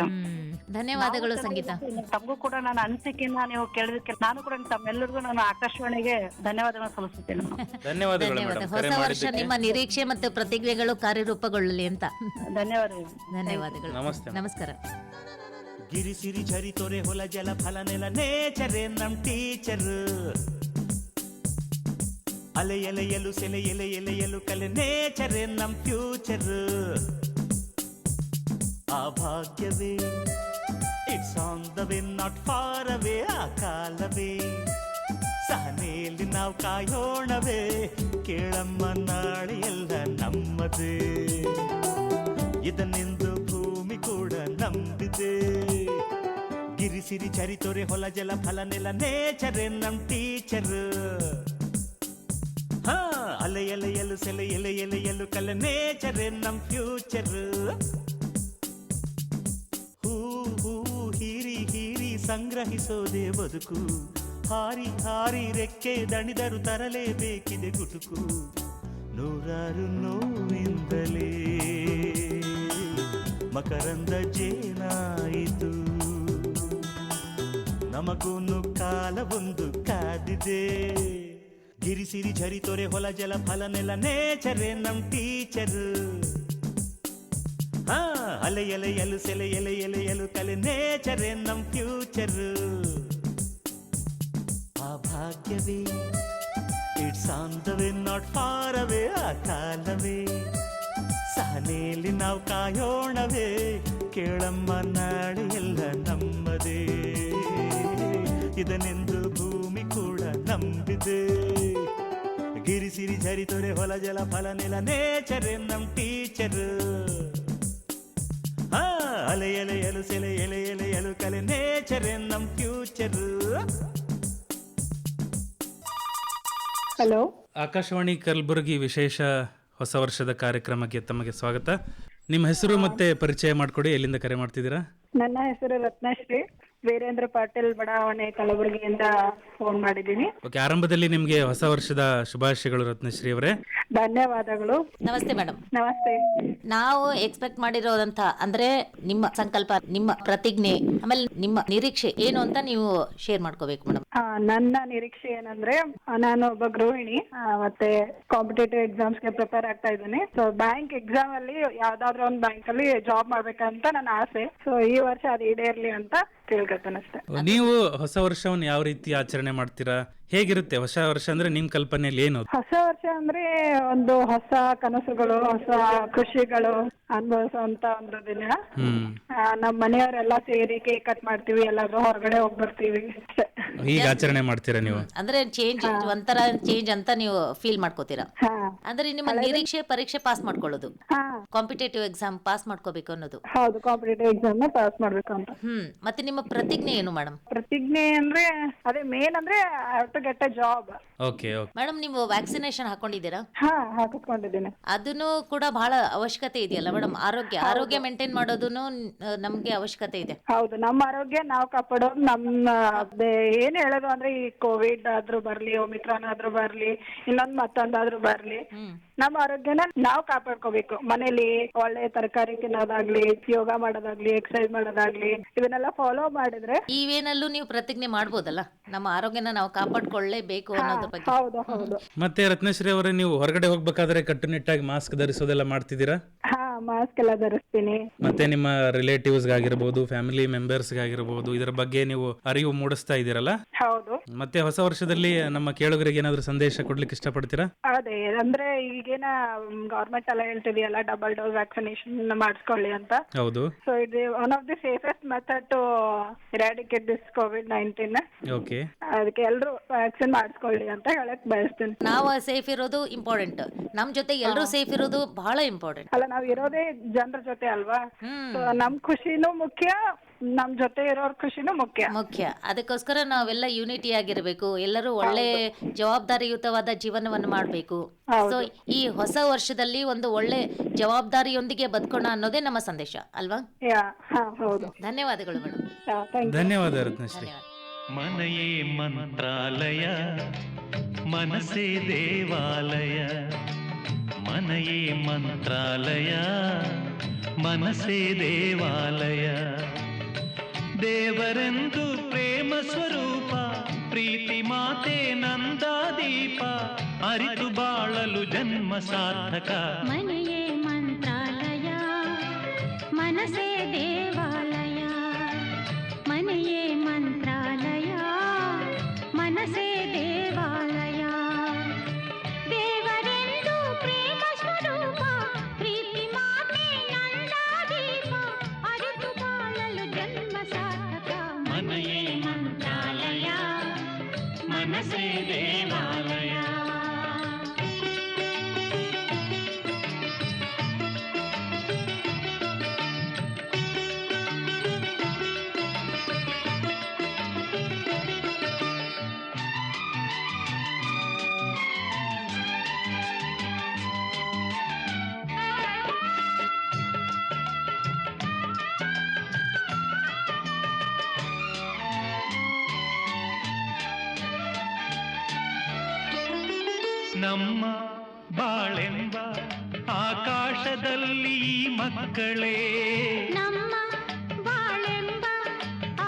ಧನ್ಯವಾದಗಳು ಸಂಗೀತ. ತಮಗೂ ಕೂಡ ನನ್ನ ಅನಿಸಿಕೆಯನ್ನ ನೀವು ಕೇಳಿದಕ್ಕೆ ನಾನು ಕೂಡ ತಮ್ಮೆಲ್ಲರಿಗೂ ನಾನು ಆಕಾಶವಾಣಿಗೆ ಧನ್ಯವಾದಗಳನ್ನು ಸಲ್ಲಿಸುತ್ತೇನೆ. ಧನ್ಯವಾದಗಳು. ಹೊಸ ವರ್ಷ ನಿಮ್ಮ ನಿರೀಕ್ಷೆ ಮತ್ತು ಪ್ರತಿಜ್ಞೆಗಳು ಕಾರ್ಯರೂಪಗೊಳ್ಳಲಿ ಅಂತ. ಧನ್ಯವಾದಗಳು. ನಮಸ್ಕಾರ. ಗಿರಿಸಿರಿ ಝರಿ ತೊರೆ ಹೊಲ ಜಲ ಫಲ ನೆಲ ನೇಚರೇ ನಮ್ ಟೀಚರ್. ಅಲೆ ಎಲೆಯಲು ಸೆಲೆ ಎಲೆಯಲು ಕಲೆ ನೇಚರೇ ನಮ್ ಫ್ಯೂಚರ್. ಆ ಭಾಗ್ಯವೇ it's on the way not far away. ಆ ಕಾಲವೇ ಸಹನೆಯಲ್ಲಿ ನಾವು ಕಾಯೋಣವೇ. ಕೇಳಮ್ಮ ನಾಳೆ ಎಲ್ಲ ನಮ್ಮದೇ, ಇದನ್ನೆಂದು ಭೂಮಿ ಕೂಡ ನಂಬಿದೆ. ಗಿರಿಸಿರಿ ಚರಿ ತೊರೆ ಹೊಲ ಜಲ ಫಲ ನೆಲ ನೇಚರೇ ನಮ್ ಟೀಚರ್. ಅಲೆ ಎಲೆಯಲು ಸೆಲೆ ಎಲೆಯಲು ಕಲೆ ನೇಚರೇ ನಮ್ ಫ್ಯೂಚರ್. ಹೂ ಹೀರಿ ಸಂಗ್ರಹಿಸೋದೇ ಬದುಕು. ಹಾರಿ ರೆಕ್ಕೆ ದಣಿದರು ತರಲೇಬೇಕಿದೆ ಗುಟುಕು. ನೂರಾರು ನೋವಿಂದಲೇ ಮಕರಂದ ಜೇನಾಯಿತು. ನಮಗೂನು ಕಾಲ ಒಂದು ಕಾದಿದೆ. ಗಿರಿಸಿರಿ ಝರಿ ತೊರೆ ಹೊಲ ಜಲ ಫಲ ನೆಲ ನೇಚರೇ ನಮ್ ಟೀಚರ್. ಅಲೆ ಎಲೆಯಲು ಸೆಲೆ ಎಲೆಯಲು ಕಲೆ ನೇಚರೇ ನಮ್ ಫ್ಯೂಚರ್. ಆ ಭಾಗ್ಯವೇ it's on the way not far away. ಆ ಕಾಲವೇ ಸಹನೆಯಲ್ಲಿ ನಾವು ಕಾಯೋಣವೇ. ಕೇಳಮ್ಮ ನಾಳೆ ಎಲ್ಲ ನಮ್ಮದೇ, ಇದನ್ನೆಂದು ಭೂಮಿ ಕೂಡ ನಂಬಿದೆ. ಗಿರಿಸಿರಿ ಝರಿ ತೊರೆ ಹೊಲ ಜಲ ಫಲ ನೆಲ ನೇಚರೇ ನಮ್ ಟೀಚರ್. ಅಲೆ ಎಲೆಯಲು ಸೆಲೆ ಎಲೆಯಲು ಕಲೆ ನೇಚರೇ ನಮ್ ಫ್ಯೂಚರ್. ಹಲೋ, ಆಕಾಶವಾಣಿ ಕಲಬುರಗಿ ವಿಶೇಷ ಹೊಸ ವರ್ಷದ ಕಾರ್ಯಕ್ರಮಕ್ಕೆ ತಮಗೆ ಸ್ವಾಗತ. ನಿಮ್ಮ ಹೆಸರು ಮತ್ತೆ ಪರಿಚಯ ಮಾಡಿಕೊಡಿ. ಎಲ್ಲಿಂದ ಕರೆ ಮಾಡ್ತಿದ್ದೀರಾ? ನನ್ನ ಹೆಸರು ರತ್ನಶ್ರೀ. ವೀರೇಂದ್ರ ಪಾಟೀಲ್ ಬಡಾವಣೆ ಕಲಬುರಗಿಯಿಂದ ಫೋನ್ ಮಾಡಿದ್ದೀನಿ. ಓಕೆ, ಆರಂಭದಲ್ಲಿ ನಿಮ್ಗೆ ಹೊಸ ವರ್ಷದ ಶುಭಾಶಯಗಳು ರತ್ನಶ್ರೀ ಅವರೇ. ಧನ್ಯವಾದಗಳು. ನಮಸ್ತೆ ಮೇಡಮ್. ನಮಸ್ತೆ. ನಾವು ಎಕ್ಸ್ಪೆಕ್ಟ್ ಮಾಡಿರೋದಂತ ಅಂದ್ರೆ ನಿಮ್ಮ ಸಂಕಲ್ಪ, ನಿಮ್ಮ ಪ್ರತಿಜ್ಞೆ, ಆಮೇಲೆ ನಿಮ್ಮ ನಿರೀಕ್ಷೆ ಏನು ಅಂತ ನೀವು ಶೇರ್ ಮಾಡ್ಕೋಬೇಕು ಮೇಡಮ್. ನನ್ನ ನಿರೀಕ್ಷೆ ಏನಂದ್ರೆ, ನಾನು ಒಬ್ಬ ಗೃಹಿಣಿ, ಮತ್ತೆ ಕಾಂಪಿಟೇಟಿವ್ ಎಕ್ಸಾಮ್ಸ್ ಗೆ ಪ್ರಿಪೇರ್ ಆಗ್ತಾ ಇದ್ದೀನಿ. ಸೊ ಬ್ಯಾಂಕ್ ಎಕ್ಸಾಮ್ ಅಲ್ಲಿ ಯಾವ್ದಾದ್ರು ಒಂದು ಬ್ಯಾಂಕ್ ಅಲ್ಲಿ ಜಾಬ್ ಮಾಡ್ಬೇಕಂತ ನನ್ನ ಆಸೆ. ಸೊ ಈ ವರ್ಷ ಅದು ಈಡೇರ್ಲಿ ಅಂತ ಕೇಳ್ಕೊತಾನೆ ಅಷ್ಟೇ. ನೀವು ಹೊಸ ವರ್ಷವನ್ನು ಯಾವ ರೀತಿ ಆಚರಣೆ ಮಾಡ್ತೀರಾ? ಹೇಗಿರುತ್ತೆ ಹೊಸ ವರ್ಷ ಅಂದ್ರೆ ನಿಮ್ ಕಲ್ಪನೆಯಲ್ಲಿ ಏನು? ಹೊಸ ವರ್ಷ ಅಂದ್ರೆ ಒಂದು ಹೊಸ ಕನಸುಗಳು, ಹೊಸ ಖುಷಿಗಳು ಅನುಭವಿಸುವಂತ ಒಂದು ದಿನ. ನಮ್ ಮನೆಯವರೆಲ್ಲ ಸೇರಿ ಕೇಕ್ ಕಟ್ ಮಾಡ್ತೀವಿ, ಎಲ್ಲಾದ್ರೂ ಹೊರಗಡೆ ಹೋಗಿ ಬರ್ತೀವಿ ಅಷ್ಟೇ. ಈಗ ಆಚರಣೆ ಮಾಡ್ತೀರಾ ನೀವು? ಅಂದ್ರೆ ಚೇಂಜ್, ಒಂಥರ ಚೇಂಜ್ ಅಂತ ನೀವು ಫೀಲ್ ಮಾಡ್ಕೋತೀರಾ. ಅಂದ್ರೆ ನಿಮ್ಮ ನಿರೀಕ್ಷೆ ಪರೀಕ್ಷೆ ಪಾಸ್ ಮಾಡ್ಕೊಳ್ಳೋದು, ಕಾಂಪಿಟೇಟಿವ್ ಎಕ್ಸಾಮ್ ಪಾಸ್ ಮಾಡ್ಕೋಬೇಕು ಅನ್ನೋದು. ಹೌದು, ಕಾಂಪಿಟೇಟಿವ್ ಎಕ್ಸಾಮ್ ನ ಪಾಸ್ ಮಾಡ್ಬೇಕು ಅಂತ. ಮತ್ತೆ ನಿಮ್ಮ ಪ್ರತಿಜ್ಞೆ ಏನು ಮೇಡಮ್? ಪ್ರತಿಜ್ಞೆ ಅಂದ್ರೆ ಅದೇ ಮೇನ್ ಅಂದ್ರೆ to get a job. Okay madam, ನೀವು ವ್ಯಾಕ್ಸಿನೇಷನ್ ಹಾಕೊಂಡಿದ್ದೀರಾ? ಹಾಕಿಸ್ಕೊಂಡಿದ್ದೀನಿ. ಅದನ್ನು ಕೂಡ ಬಹಳ ಅವಶ್ಯಕತೆ ಇದೆಯಲ್ಲ ಮೇಡಮ್. ಆರೋಗ್ಯ ಮೇಂಟೈನ್ ಮಾಡೋದನ್ನು ನಮ್ಗೆ ಅವಶ್ಯಕತೆ ಇದೆ. ಹೌದು, ನಮ್ಮ ಆರೋಗ್ಯ ನಾವು ಕಾಪಾಡೋದು. ನಮ್ಮ ಏನ್ ಹೇಳೋದು ಅಂದ್ರೆ ಈ ಕೋವಿಡ್ ಆದ್ರೂ ಬರ್ಲಿ, ಒಮಿಕ್ರಾನ್ ಆದ್ರೂ ಬರ್ಲಿ, ಇನ್ನೊಂದ್ ಮತ್ತೊಂದಾದ್ರೂ ಬರ್ಲಿ, ನಮ್ಮ ಆರೋಗ್ಯನ ನಾವು ಕಾಪಾಡ್ಕೋಬೇಕು. ಮನೇಲಿ ಒಳ್ಳೆ ತರಕಾರಿ ತಿನ್ನೋದಾಗ್ಲಿ, ಯೋಗ ಮಾಡೋದಾಗ್ಲಿ, ಎಕ್ಸರ್ಸೈಸ್ ಮಾಡೋದಾಗ್ಲಿ, ಇದನ್ನೆಲ್ಲ ಫಾಲೋ ಮಾಡಿದ್ರೆ ಇವೇನಲ್ಲೂ ನೀವು ಪ್ರತಿಜ್ಞೆ ಮಾಡ್ಬೋದಲ್ಲ, ನಮ್ಮ ಆರೋಗ್ಯನ ನಾವು ಕಾಪಾಡ್ಕೊಳ್ಳೇಬೇಕು ಅನ್ನೋದ್ರ ಬಗ್ಗೆ. ಹೌದು ಹೌದು. ಮತ್ತೆ ರತ್ನಶ್ರೀ ಅವರೇ, ನೀವು ಹೊರಗಡೆ ಹೋಗ್ಬೇಕಾದ್ರೆ ಕಟ್ಟುನಿಟ್ಟಾಗಿ ಮಾಸ್ಕ್ ಧರಿಸೋದೆಲ್ಲ ಮಾಡ್ತಿದ್ದೀರಾ? ಮಾಸ್ಕ್ ಎಲ್ಲ ಧರಿಸ್ತೀನಿ. ಮತ್ತೆ ನಿಮ್ಮ ರಿಲೇಟಿವ್ಸ್ ಆಗಿರ್ಬೋದು, ಫ್ಯಾಮಿಲಿ ಮೆಂಬರ್ಸ್ ಆಗಿರ್ಬೋದು, ಇದರ ಬಗ್ಗೆ ನೀವು ಅರಿವು ಮೂಡಿಸ್ತಾ ಇದ್ದೀರಲ್ಲ? ಹೌದು. ಮತ್ತೆ ಹೊಸ ವರ್ಷದಲ್ಲಿ ನಮ್ಮ ಕೇಳುಗರಿಗೆ ಏನಾದ್ರು ಸಂದೇಶ ಕೊಡ್ಲಿಕ್ಕೆ ಇಷ್ಟಪಡ್ತೀರಾ? ಅದೇ ಅಂದ್ರೆ ಈಗೇನ ಗವರ್ಮೆಂಟ್ ಎಲ್ಲ ಹೇಳ್ತಿದೆಯಲ್ಲ, ಡಬಲ್ ಡೋಸ್ ವ್ಯಾಕ್ಸಿನೇಷನ್ ಮಾಡಿಸ್ಕೊಳ್ಳಿ ಅಂತ. ಹೌದು. ಸೊ ಇದು one of the safest method to eradicate this COVID-19. Okay. ಅದಕ್ಕೆ ಎಲ್ಲರೂ ವ್ಯಾಕ್ಸಿನ್ ಮಾಡಿಸ್ಕೊಳ್ಳಿ ಅಂತ ಹೇಳಕ್ ಬಯಸ್ತೀನಿ. ನಾವು ಸೇಫ್ ಇರೋದು ಇಂಪಾರ್ಟೆಂಟ್, ನಮ್ ಜೊತೆ ಎಲ್ಲರೂ ಸೇಫ್ ಇರೋದು ಬಹಳ ಇಂಪಾರ್ಟೆಂಟ್. ಅಲ್ಲ, ನಾವ್ ಇರೋದೇ ಜನರ ಜೊತೆ ಅಲ್ವಾ? ನಮ್ ಖುಷಿನೂ ಮುಖ್ಯ, ನಮ್ ಜೊತೆ ಇರೋರ್ ಖುಷಿನೂ ಮುಖ್ಯ. ಅದಕ್ಕೋಸ್ಕರ ನಾವೆಲ್ಲ ಯೂನಿಟಿ ಆಗಿರ್ಬೇಕು, ಎಲ್ಲರೂ ಒಳ್ಳೆ ಜವಾಬ್ದಾರಿಯುತವಾದ ಜೀವನವನ್ನು ಮಾಡಬೇಕು. ಸೊ ಈ ಹೊಸ ವರ್ಷದಲ್ಲಿ ಒಂದು ಒಳ್ಳೆ ಜವಾಬ್ದಾರಿಯೊಂದಿಗೆ ಬದುಕೋಣ ಅನ್ನೋದೇ ನಮ್ಮ ಸಂದೇಶ ಅಲ್ವಾ? ಧನ್ಯವಾದಗಳು ಮೇಡಮ್. ಧನ್ಯವಾದ ರತ್ನಶ್ರೀ. ಮನೆಯೇ ಮಂತ್ರಾಲಯ, ಮನಸ್ಸೇ ದೇವಾಲಯ. ಮನೆಯೇ ಮಂತ್ರಾಲಯ, ಮನಸ್ಸೇ ದೇವಾಲಯ. ದೇವರೆಂದು ಪ್ರೇಮ ಸ್ವರೂಪ, ಪ್ರೀತಿ ಮಾತೆ ನಂದಾದೀಪ. ಅರಿತು ಬಾಳಲು ಜನ್ಮ ಸಾರ್ಥಕ. ಮನೆಯೇ ಮಂತ್ರಾಲಯ, ಮನಸ್ಸೇ ದೇವಾಲಯ. ಮನೆಯೇ ಮಂತ್ರಾಲಯ, ಮನಸ್ಸೇ ದೇವಾಲಯ. ದೇವರೆಂದು ಪ್ರೇಮ ಸ್ವರೂಪ, ಪ್ರೀತಿ ಮಾತೆ ನಂದಾದೀಪ. ಅರಿತು ಬಾಳಲು ಜನ್ಮ ಸಾರ್ಥಕ. ಮನೆಯೇ ಮಂತ್ರಾಲಯ, ಮನಸ್ಸೇ ದೇವಾಲಯ. ನಮ್ಮ ಬಾಳೆಂಬ ಆಕಾಶದಲ್ಲಿ ಈ ಮಕ್ಕಳೇ. ನಮ್ಮ ಬಾಳೆಂಬ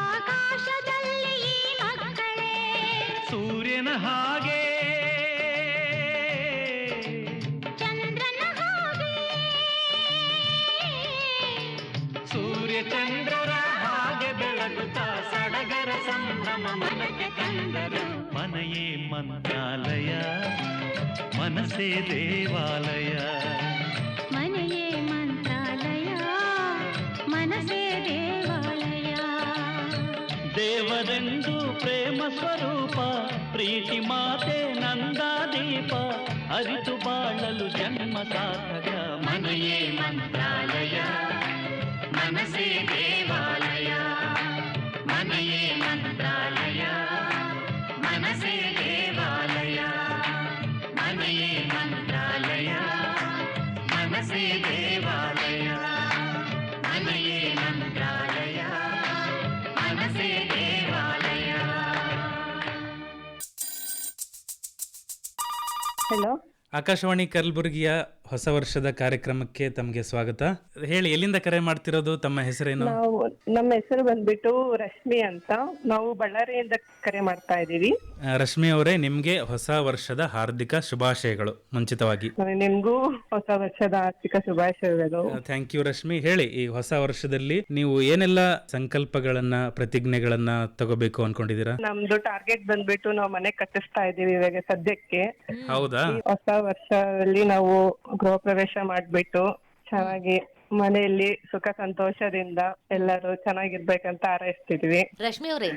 ಆಕಾಶದಲ್ಲಿ ಈ ಮಕ್ಕಳೇ. ಸೂರ್ಯನ ಹಾಗೆ, ಚಂದ್ರನ ಹಾಗೆ. ಸೂರ್ಯ ಚಂದ್ರರ ಹಾಗೆ ಬೆಳಗುತ್ತಾ ಸಡಗರ ಸಂಭ್ರಮ ಮನಕ್ಕೆ ತಂದರು. ಮನೆಯೇ ಮಂತ್ರಾಲಯ, ಮನಸ್ಸೇ ದೇವಾಲಯ. ಮನೆಯೇ ಮಂತ್ರಾಲಯ, ಮನಸ್ಸೇ ದೇವಾಲಯ. ದೇವರೆಂದು ಪ್ರೇಮ ಸ್ವರೂಪ, ಪ್ರೀತಿ ಮಾತೆ ನಂದಾದೀಪ. ಅರಿತು ಬಾಳಲು ಜನ್ಮ ಸಾರ್ಥಕ. ಮನೆಯೇ ಮಂತ್ರಾಲಯ, ಮನಸ್ಸೇ ದೇವಾಲಯ. ಮನೆಯೇ ಮಂತ್ರಾಲಯ, ಮನಸ್ಸೇ ದೇವಾಲಯ. ಮನೆಯೇ ಮಂತ್ರಾಲಯ, ಮನಸ್ಸೇ ದೇವಾಲಯ. ಮನೆಯೇ ಮಂತ್ರಾಲಯ, ಮನಸ್ಸೇ ದೇವಾಲಯ. ಆಕಾಶವಾಣಿ ಕಲಬುರಗಿಯ ಹೊಸ ವರ್ಷದ ಕಾರ್ಯಕ್ರಮಕ್ಕೆ ತಮಗೆ ಸ್ವಾಗತ. ಹೇಳಿ, ಎಲ್ಲಿಂದ ಕರೆ ಮಾಡ್ತಿರೋದು, ತಮ್ಮ ಹೆಸರೇನು? ನಮ್ಮ ಹೆಸರು ಬಂದ್ಬಿಟ್ಟು ರಶ್ಮಿ ಅಂತ. ನಾವು ಬಳ್ಳಾರಿಯಿಂದ ಕರೆ ಮಾಡ್ತಾ ಇದೀವಿ. ರಶ್ಮಿ ಅವರೇ, ನಿಮ್ಗೆ ಹೊಸ ವರ್ಷದ ಹಾರ್ದಿಕ ಶುಭಾಶಯಗಳು ಮುಂಚಿತವಾಗಿ. ನಿಮ್ಗೂ ಹೊಸ ವರ್ಷದ ಆರ್ಥಿಕ ಶುಭಾಶಯಗಳು. Thank you Rashmi. ಹೇಳಿ, ಈ ಹೊಸ ವರ್ಷದಲ್ಲಿ ನೀವು ಏನೆಲ್ಲ ಸಂಕಲ್ಪಗಳನ್ನ, ಪ್ರತಿಜ್ಞೆಗಳನ್ನ ತಗೋಬೇಕು ಅನ್ಕೊಂಡಿದೀರಾ? ನಮ್ದು ಟಾರ್ಗೆಟ್ ಬಂದ್ಬಿಟ್ಟು ನಾವು ಮನೆ ಕಟ್ಟಿಸ್ತಾ ಇದೀವಿ ಇವಾಗ ಸದ್ಯಕ್ಕೆ. ಹೌದಾ? ಈ ಹೊಸ ವರ್ಷದಲ್ಲಿ ನಾವು ಗೃಹ ಪ್ರವೇಶ ಮಾಡ್ಬಿಟ್ಟು ಚೆನ್ನಾಗಿ ಮನೆಯಲ್ಲಿ ಸುಖ ಸಂತೋಷದಿಂದ ಎಲ್ಲರೂ ಚೆನ್ನಾಗಿರ್ಬೇಕಂತ ಹಾರೈಸ್ತಿದ್ವಿ. ರಶ್ಮಿ ಅವರೇ,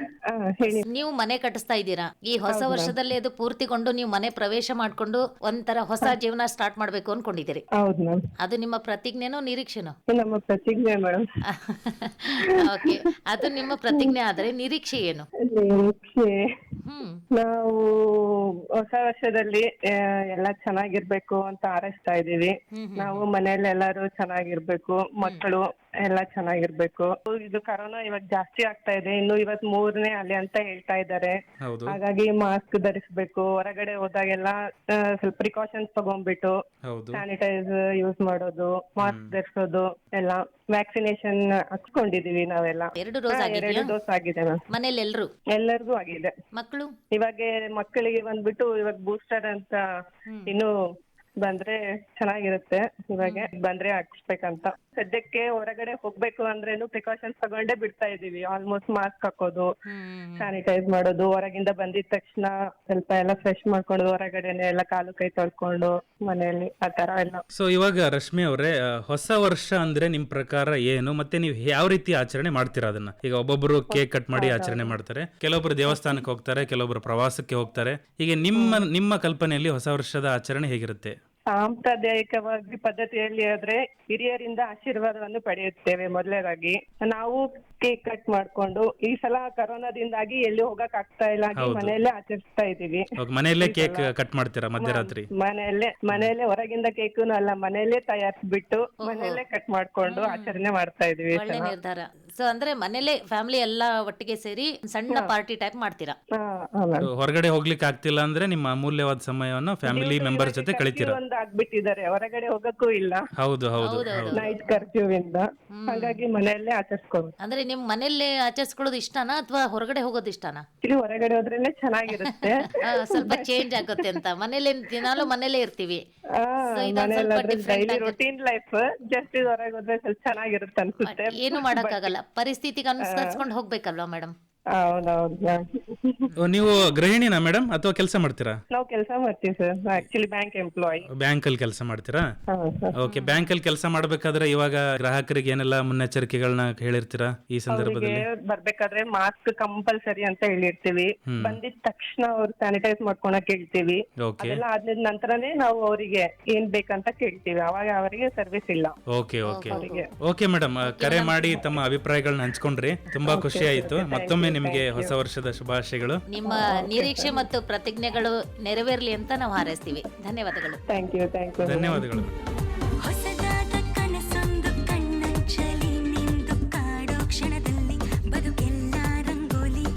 ಹೇಳಿ. ನೀವು ಮನೆ ಕಟ್ಟಿಸ್ತಾ ಇದ್ದೀರಾ. ಈ ಹೊಸ ವರ್ಷದಲ್ಲಿ ಅದು ಪೂರ್ತಿಗೊಂಡು ನೀವು ಮನೆ ಪ್ರವೇಶ ಮಾಡ್ಕೊಂಡು ಒಂಥರ ಹೊಸ ಜೀವನ ಸ್ಟಾರ್ಟ್ ಮಾಡ್ಬೇಕು ಅನ್ಕೊಂಡಿದ್ದೀರಿ. ಹೌದು ಮ್ಯಾಮ್. ಅದು ನಿಮ್ಮ ಪ್ರತಿಜ್ಞೆನೋ ನಿರೀಕ್ಷೆನೋ? ನಮ್ಮ ಪ್ರತಿಜ್ಞೆ ಮೇಡಮ್. ಓಕೆ, ಅದು ನಿಮ್ಮ ಪ್ರತಿಜ್ಞೆ ಆದ್ರೆ ನಿರೀಕ್ಷೆ ಏನು? ನಿರೀಕ್ಷೆ ನಾವು ಹೊಸ ವರ್ಷದಲ್ಲಿ ಎಲ್ಲ ಚೆನ್ನಾಗಿರ್ಬೇಕು ಅಂತ ಹಾರೈಸ್ತಾ ಇದೀವಿ. ನಾವು ಮನೆಯಲ್ಲಿ ಎಲ್ಲರೂ ಚೆನ್ನಾಗಿರ್ಬೇಕು, ಮಕ್ಕಳು ಎಲ್ಲ ಚೆನ್ನಾಗಿರ್ಬೇಕು. ಇದು ಕರೋನಾ ಇವಾಗ ಜಾಸ್ತಿ ಆಗ್ತಾ ಇದೆ, ಇನ್ನು ಇವತ್ 3ನೇ ಅಲೆ ಅಂತ ಹೇಳ್ತಾ ಇದ್ದಾರೆ. ಹಾಗಾಗಿ ಮಾಸ್ಕ್ ಧರಿಸ್ಬೇಕು, ಹೊರಗಡೆ ಹೋದಾಗೆಲ್ಲ ಸ್ವಲ್ಪ ಪ್ರಿಕಾಷನ್ಸ್ ತಗೊಂಡ್ಬಿಟ್ಟು ಸ್ಯಾನಿಟೈಸ್ ಯೂಸ್ ಮಾಡೋದು, ಮಾಸ್ಕ್ ಧರಿಸೋದು ಎಲ್ಲ. ವ್ಯಾಕ್ಸಿನೇಷನ್ ಹಾಕ್ಸ್ಕೊಂಡಿದೀವಿ ನಾವೆಲ್ಲ. 2 ಡೋಸ್ ಆಗಿದೆ ಮ್ಯಾಮ್. ಮನೇಲಿ ಎಲ್ಲರಿಗೂ ಆಗಿದೆ. ಮಕ್ಕಳು ಇವಾಗ ಮಕ್ಕಳಿಗೆ ಬಂದ್ಬಿಟ್ಟು ಇವಾಗ ಬೂಸ್ಟರ್ ಅಂತ ಇನ್ನು ಬಂದ್ರೆ ಚೆನ್ನಾಗಿರುತ್ತೆ. ಇವಾಗ ಬಂದ್ರೆ ಹಾಕ್ಸ್ಬೇಕಂತ. ಸದ್ಯಕ್ಕೆ ಹೊರಗಡೆ ಹೋಗ್ಬೇಕು ಅಂದ್ರೇನು ಪ್ರಿಕಾಷನ್ಸ್ ತಗೊಂಡೇ ಬಿಡ್ತಾ ಇದೀವಿ. ಆಲ್ಮೋಸ್ಟ್ ಮಾಸ್ಕ್ ಹಾಕೋದು, ಸ್ಯಾನಿಟೈಸ್ ಮಾಡೋದು, ಹೊರಗಿಂದ ಬಂದಿದ ತಕ್ಷಣ ಸ್ವಲ್ಪ ಎಲ್ಲ ಫ್ರೆಶ್ ಮಾಡ್ಕೊಂಡು ಹೊರಗಡೆನೆ ಎಲ್ಲ ಕಾಲು ಕೈ ತೊಳ್ಕೊಂಡು ಮನೆಯಲ್ಲಿ ಆ ತರ ಎಲ್ಲ. ಸೊ ಇವಾಗ ರಶ್ಮಿ ಅವರೇ, ಹೊಸ ವರ್ಷ ಅಂದ್ರೆ ನಿಮ್ ಪ್ರಕಾರ ಏನು, ಮತ್ತೆ ನೀವು ಯಾವ ರೀತಿ ಆಚರಣೆ ಮಾಡ್ತೀರಾ ಅದನ್ನ? ಈಗ ಒಬ್ಬೊಬ್ರು ಕೇಕ್ ಕಟ್ ಮಾಡಿ ಆಚರಣೆ ಮಾಡ್ತಾರೆ, ಕೆಲವೊಬ್ರು ದೇವಸ್ಥಾನಕ್ಕೆ ಹೋಗ್ತಾರೆ, ಕೆಲವೊಬ್ರು ಪ್ರವಾಸಕ್ಕೆ ಹೋಗ್ತಾರೆ. ಹೀಗೆ ನಿಮ್ಮ ಕಲ್ಪನೆಯಲ್ಲಿ ಹೊಸ ವರ್ಷದ ಆಚರಣೆ ಹೇಗಿರುತ್ತೆ? ಸಾಂಪ್ರದಾಯಿಕವಾಗಿ ಪದ್ಧತಿಯಲ್ಲಿ ಆದ್ರೆ ಹಿರಿಯರಿಂದ ಆಶೀರ್ವಾದವನ್ನು ಪಡೆಯುತ್ತೇವೆ. ಮೊದಲನೇದಾಗಿ ನಾವು ಕೇಕ್ ಕಟ್ ಮಾಡ್ಕೊಂಡು, ಈ ಸಲ ಕರೋನಾದಿಂದಾಗಿ ಎಲ್ಲಿ ಹೋಗಕ್ ಆಗ್ತಾ ಇಲ್ಲ, ಮನೆಯಲ್ಲೇ ಆಚರಿಸ್ತಾ ಇದೀವಿ. ಮನೆಯಲ್ಲೇ ಕೇಕ್ ಕಟ್ ಮಾಡ್ತೀರಾ ಮಧ್ಯರಾತ್ರಿ? ಮನೆಯಲ್ಲೇ ಹೊರಗಿಂದ ಕೇಕುನು ಅಲ್ಲ, ಮನೆಯಲ್ಲೇ ತಯಾರಿಸ್ಬಿಟ್ಟು ಮನೆಯಲ್ಲೇ ಕಟ್ ಮಾಡ್ಕೊಂಡು ಆಚರಣೆ ಮಾಡ್ತಾ ಇದೀವಿ. ಒಳ್ಳೆ ನಿರ್ಧಾರ. ಸೊ ಅಂದ್ರೆ ಮನೇಲೆ ಫ್ಯಾಮಿಲಿ ಎಲ್ಲ ಒಟ್ಟಿಗೆ ಸೇರಿ ಸಣ್ಣ ಪಾರ್ಟಿ ಟೈಪ್ ಮಾಡ್ತೀರಾ? ಹೊರಗಡೆ ಹೋಗ್ಲಿಕ್ಕೆ ಆಗ್ತಿಲ್ಲ ಅಂದ್ರೆ ನಿಮ್ಮ ಅಮೂಲ್ಯವಾದ ಸಮಯವನ್ನು ಫ್ಯಾಮಿಲಿ ಮೆಂಬರ್ ಜೊತೆ ಕಳಿತೀರಾ? ಆಗ್ಬಿಟ್ಟಿದ್ದಾರೆ, ಹೊರಗಡೆ ಹೋಗಕ್ಕೂ ಇಲ್ಲ. ಹೌದು ಹೌದು. ನೈಟ್ ಕರ್ಫ್ಯೂ ಇಂದ, ಹಾಗಾಗಿ ಮನೆಯಲ್ಲೇ ಆಚರಿಸ್ಕೊಂಡು. ಅಂದ್ರೆ ನಿಮ್ ಮನೆಯಲ್ಲೇ ಆಚರಿಸ್ಕೊಳ್ಳೋದು ಇಷ್ಟನಾ ಅಥವಾ ಹೊರಗಡೆ ಹೋಗೋದು ಇಷ್ಟನಾ? ಇಲ್ಲಿ ಹೊರಗಡೆ ಹೋದ್ರೇನೆ ಚೆನ್ನಾಗಿರುತ್ತೆ, ಸ್ವಲ್ಪ ಚೇಂಜ್ ಆಗುತ್ತೆ ಅಂತ. ಮನೇಲಿ ದಿನಾಲೂ ಮನೇಲೇ ಇರ್ತೀವಿ, ಡೈಲಿ ರುಟೀನ್ ಲೈಫ್. ಜಸ್ಟ್ ಹೊರಗೆ ಹೋದ್ರೆ ಸ್ವಲ್ಪ ಚೆನ್ನಾಗಿರುತ್ತೆ ಅನ್ಸುತ್ತೆ. ಏನು ಮಾಡಕ್ಕಾಗಲ್ಲ, ಪರಿಸ್ಥಿತಿಗೆ ಅನುಸರಿಸ್ಕೊಂಡು ಹೋಗ್ಬೇಕಲ್ವಾ ಮೇಡಮ್? ನೀವು ಗೃಹಿಣಿನಾ ಮೇಡಮ್ ಅಥವಾ ಕೆಲಸ ಮಾಡ್ತೀರಾ? ನಾವು ಕೆಲಸ ಮಾಡ್ತೀವಿ sir, actually bank employ. Bank ಅಲ್ಲಿ ಕೆಲಸ ಮಾಡ್ತೀರಾ? ಓಕೆ. ಬ್ಯಾಂಕ್ ಅಲ್ಲಿ ಕೆಲಸ ಮಾಡ್ಬೇಕಾದ್ರೆ ಇವಾಗ ಗ್ರಾಹಕರಿಗೆ ಏನೆಲ್ಲ ಮುನ್ನೆಚ್ಚರಿಕೆಗಳನ್ನ ಹೇಳಿರ್ತೀರಾ ಈ ಸಂದರ್ಭದಲ್ಲಿ? ಬರ್ಬೇಕಾದ್ರೆ ಮಾಸ್ಕ್ ಕಂಪಲ್ಸರಿ ಅಂತ ಹೇಳಿರ್ತೀವಿ. ಬಂದಿದ ತಕ್ಷಣ ಅವ್ರು ಸ್ಯಾನಿಟೈಸ್ ಮಾಡ್ಕೊಳಕ್ ಹೇಳ್ತೀವಿ. ಅದೆಲ್ಲ ಆದ ನಂತರನೇ ನಾವು ಅವರಿಗೆ ಏನ್ ಬೇಕಂತ ಕೇಳ್ತೀವಿ, ಅವಾಗ ಅವರಿಗೆ ಸರ್ವಿಸ್ ಇಲ್ಲ. ಓಕೆ ಓಕೆ ಓಕೆ ಮೇಡಮ್, ಕರೆ ಮಾಡಿ ತಮ್ಮ ಅಭಿಪ್ರಾಯಗಳನ್ನ ಹಂಚ್ಕೊಂಡ್ರಿ, ತುಂಬಾ ಖುಷಿ ಆಯ್ತು. ಮತ್ತೊಮ್ಮೆ ನಿಮಗೆ ಹೊಸ ವರ್ಷದ ಶುಭಾಶಯಗಳು. ನಿಮ್ಮ ನಿರೀಕ್ಷೆ ಮತ್ತು ಪ್ರತಿಜ್ಞೆಗಳು ನೆರವೇರಲಿ ಅಂತ ನಾವು ಹಾರೈಸ್ತೀವಿ. ಧನ್ಯವಾದಗಳು. Thank you. ಧನ್ಯವಾದಗಳು. ಹೊಸದಾದ ಕನಸೊಂದು ಕಣ್ಣಂಚಲಿ ನಿಂದು ಕಾಡೋ ಕ್ಷಣದಲ್ಲಿ ಬದುಕೆಲ್ಲ ರಂಗೋಲಿ,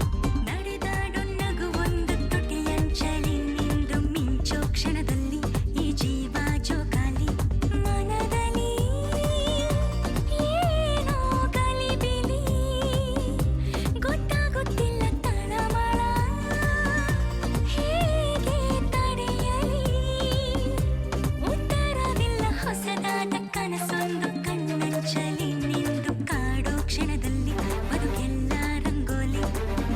ನಡೆದಾಡೋ ನಗುವೊಂದು ತುಟಿಯಂಚಲಿ ನಿಂದು ಮಿಂಚೋ ಕ್ಷಣದಲ್ಲಿ ಈ ಜೀವ ಜೋಕಾಲಿ. ಮನದಲ್ಲಿ ಏನೋ ಗಲಿಬಿಲಿ, ಗೊತ್ತಾಗುತ್ತಿಲ್ಲ ತಳಮಳ, ಹೇಗೆ ತಡೆಯಲಿ? ಉತ್ತರವಿಲ್ಲ. ಹೊಸದಾದ ಕನಸೊಂದು ಕಣ್ಣಂಚಲಿ ನಿಂದು ಕಾಡೋ ಕ್ಷಣದಲ್ಲಿ ಬದುಕೆಲ್ಲ ರಂಗೋಲಿ,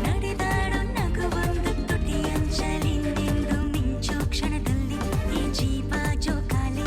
ನಡೆದಾಡೋ ನಗುವೊಂದು ತುಟಿಯಂಚಲಿ ನಿಂದು ಮಿಂಚೋ ಕ್ಷಣದಲ್ಲಿ ಈ ಜೀವ ಜೋಕಾಲಿ.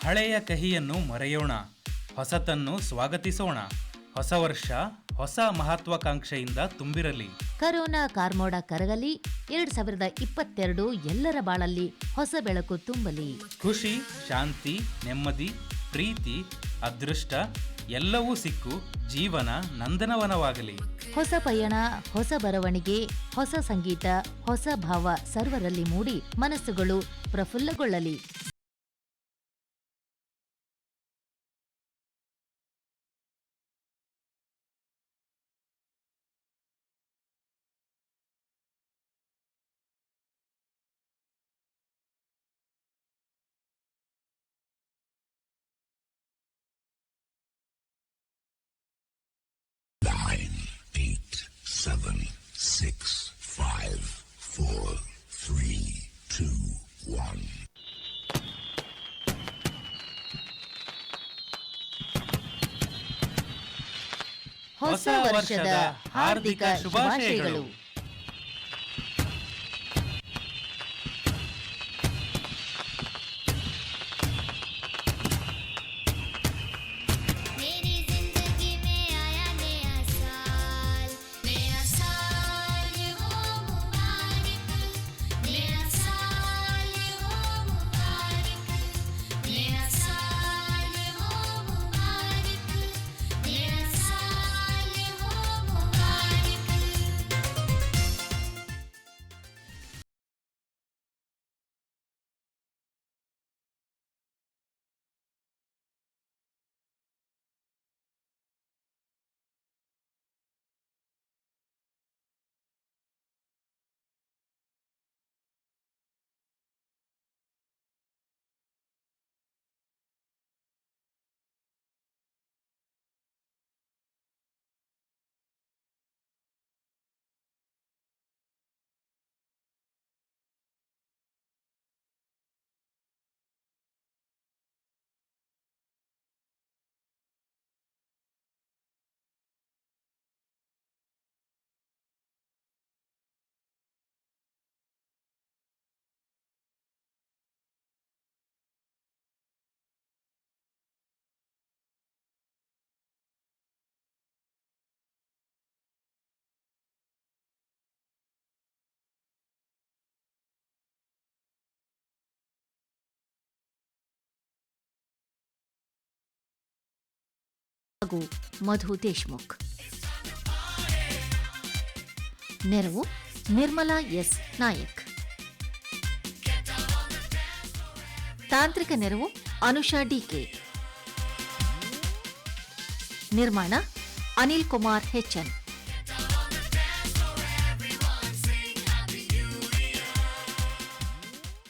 ಹಳೆಯ ಕಹಿಯನ್ನು ಮರೆಯೋಣ, ಹೊಸತನ್ನು ಸ್ವಾಗತಿಸೋಣ. ಹೊಸ ವರ್ಷ ಹೊಸ ಮಹತ್ವಾಕಾಂಕ್ಷೆಯಿಂದ ತುಂಬಿರಲಿ. ಕರೋನಾ ಕಾರ್ಮೋಡ ಕರಗಲಿ. 2022 ಎಲ್ಲರ ಬಾಳಲ್ಲಿ ಹೊಸ ಬೆಳಕು ತುಂಬಲಿ. ಖುಷಿ, ಶಾಂತಿ, ನೆಮ್ಮದಿ, ಪ್ರೀತಿ, ಅದೃಷ್ಟ ಎಲ್ಲವೂ ಸಿಕ್ಕು ಜೀವನ ನಂದನವನವಾಗಲಿ. ಹೊಸ ಪಯಣ, ಹೊಸ ಬರವಣಿಗೆ, ಹೊಸ ಸಂಗೀತ, ಹೊಸ ಭಾವ ಸರ್ವರಲ್ಲಿ ಮೂಡಿ ಮನಸ್ಸುಗಳು ಪ್ರಫುಲ್ಲಗೊಳ್ಳಲಿ. ಹೊಸ ವರ್ಷದ ಹಾರ್ದಿಕ ಶುಭಾಶಯಗಳು. ಹಾಗೂ ಮಧು ದೇಶ್ಮುಖ್. ನೆರವು ನಿರ್ಮಲಾ ಎಸ್ ನಾಯಕ್. ತಾಂತ್ರಿಕ ನೆರವು ಅನುಷಾ ಡಿಕೆ. ನಿರ್ಮಾಣ ಅನಿಲ್ ಕುಮಾರ್ ಹೆಚ್ಎನ್.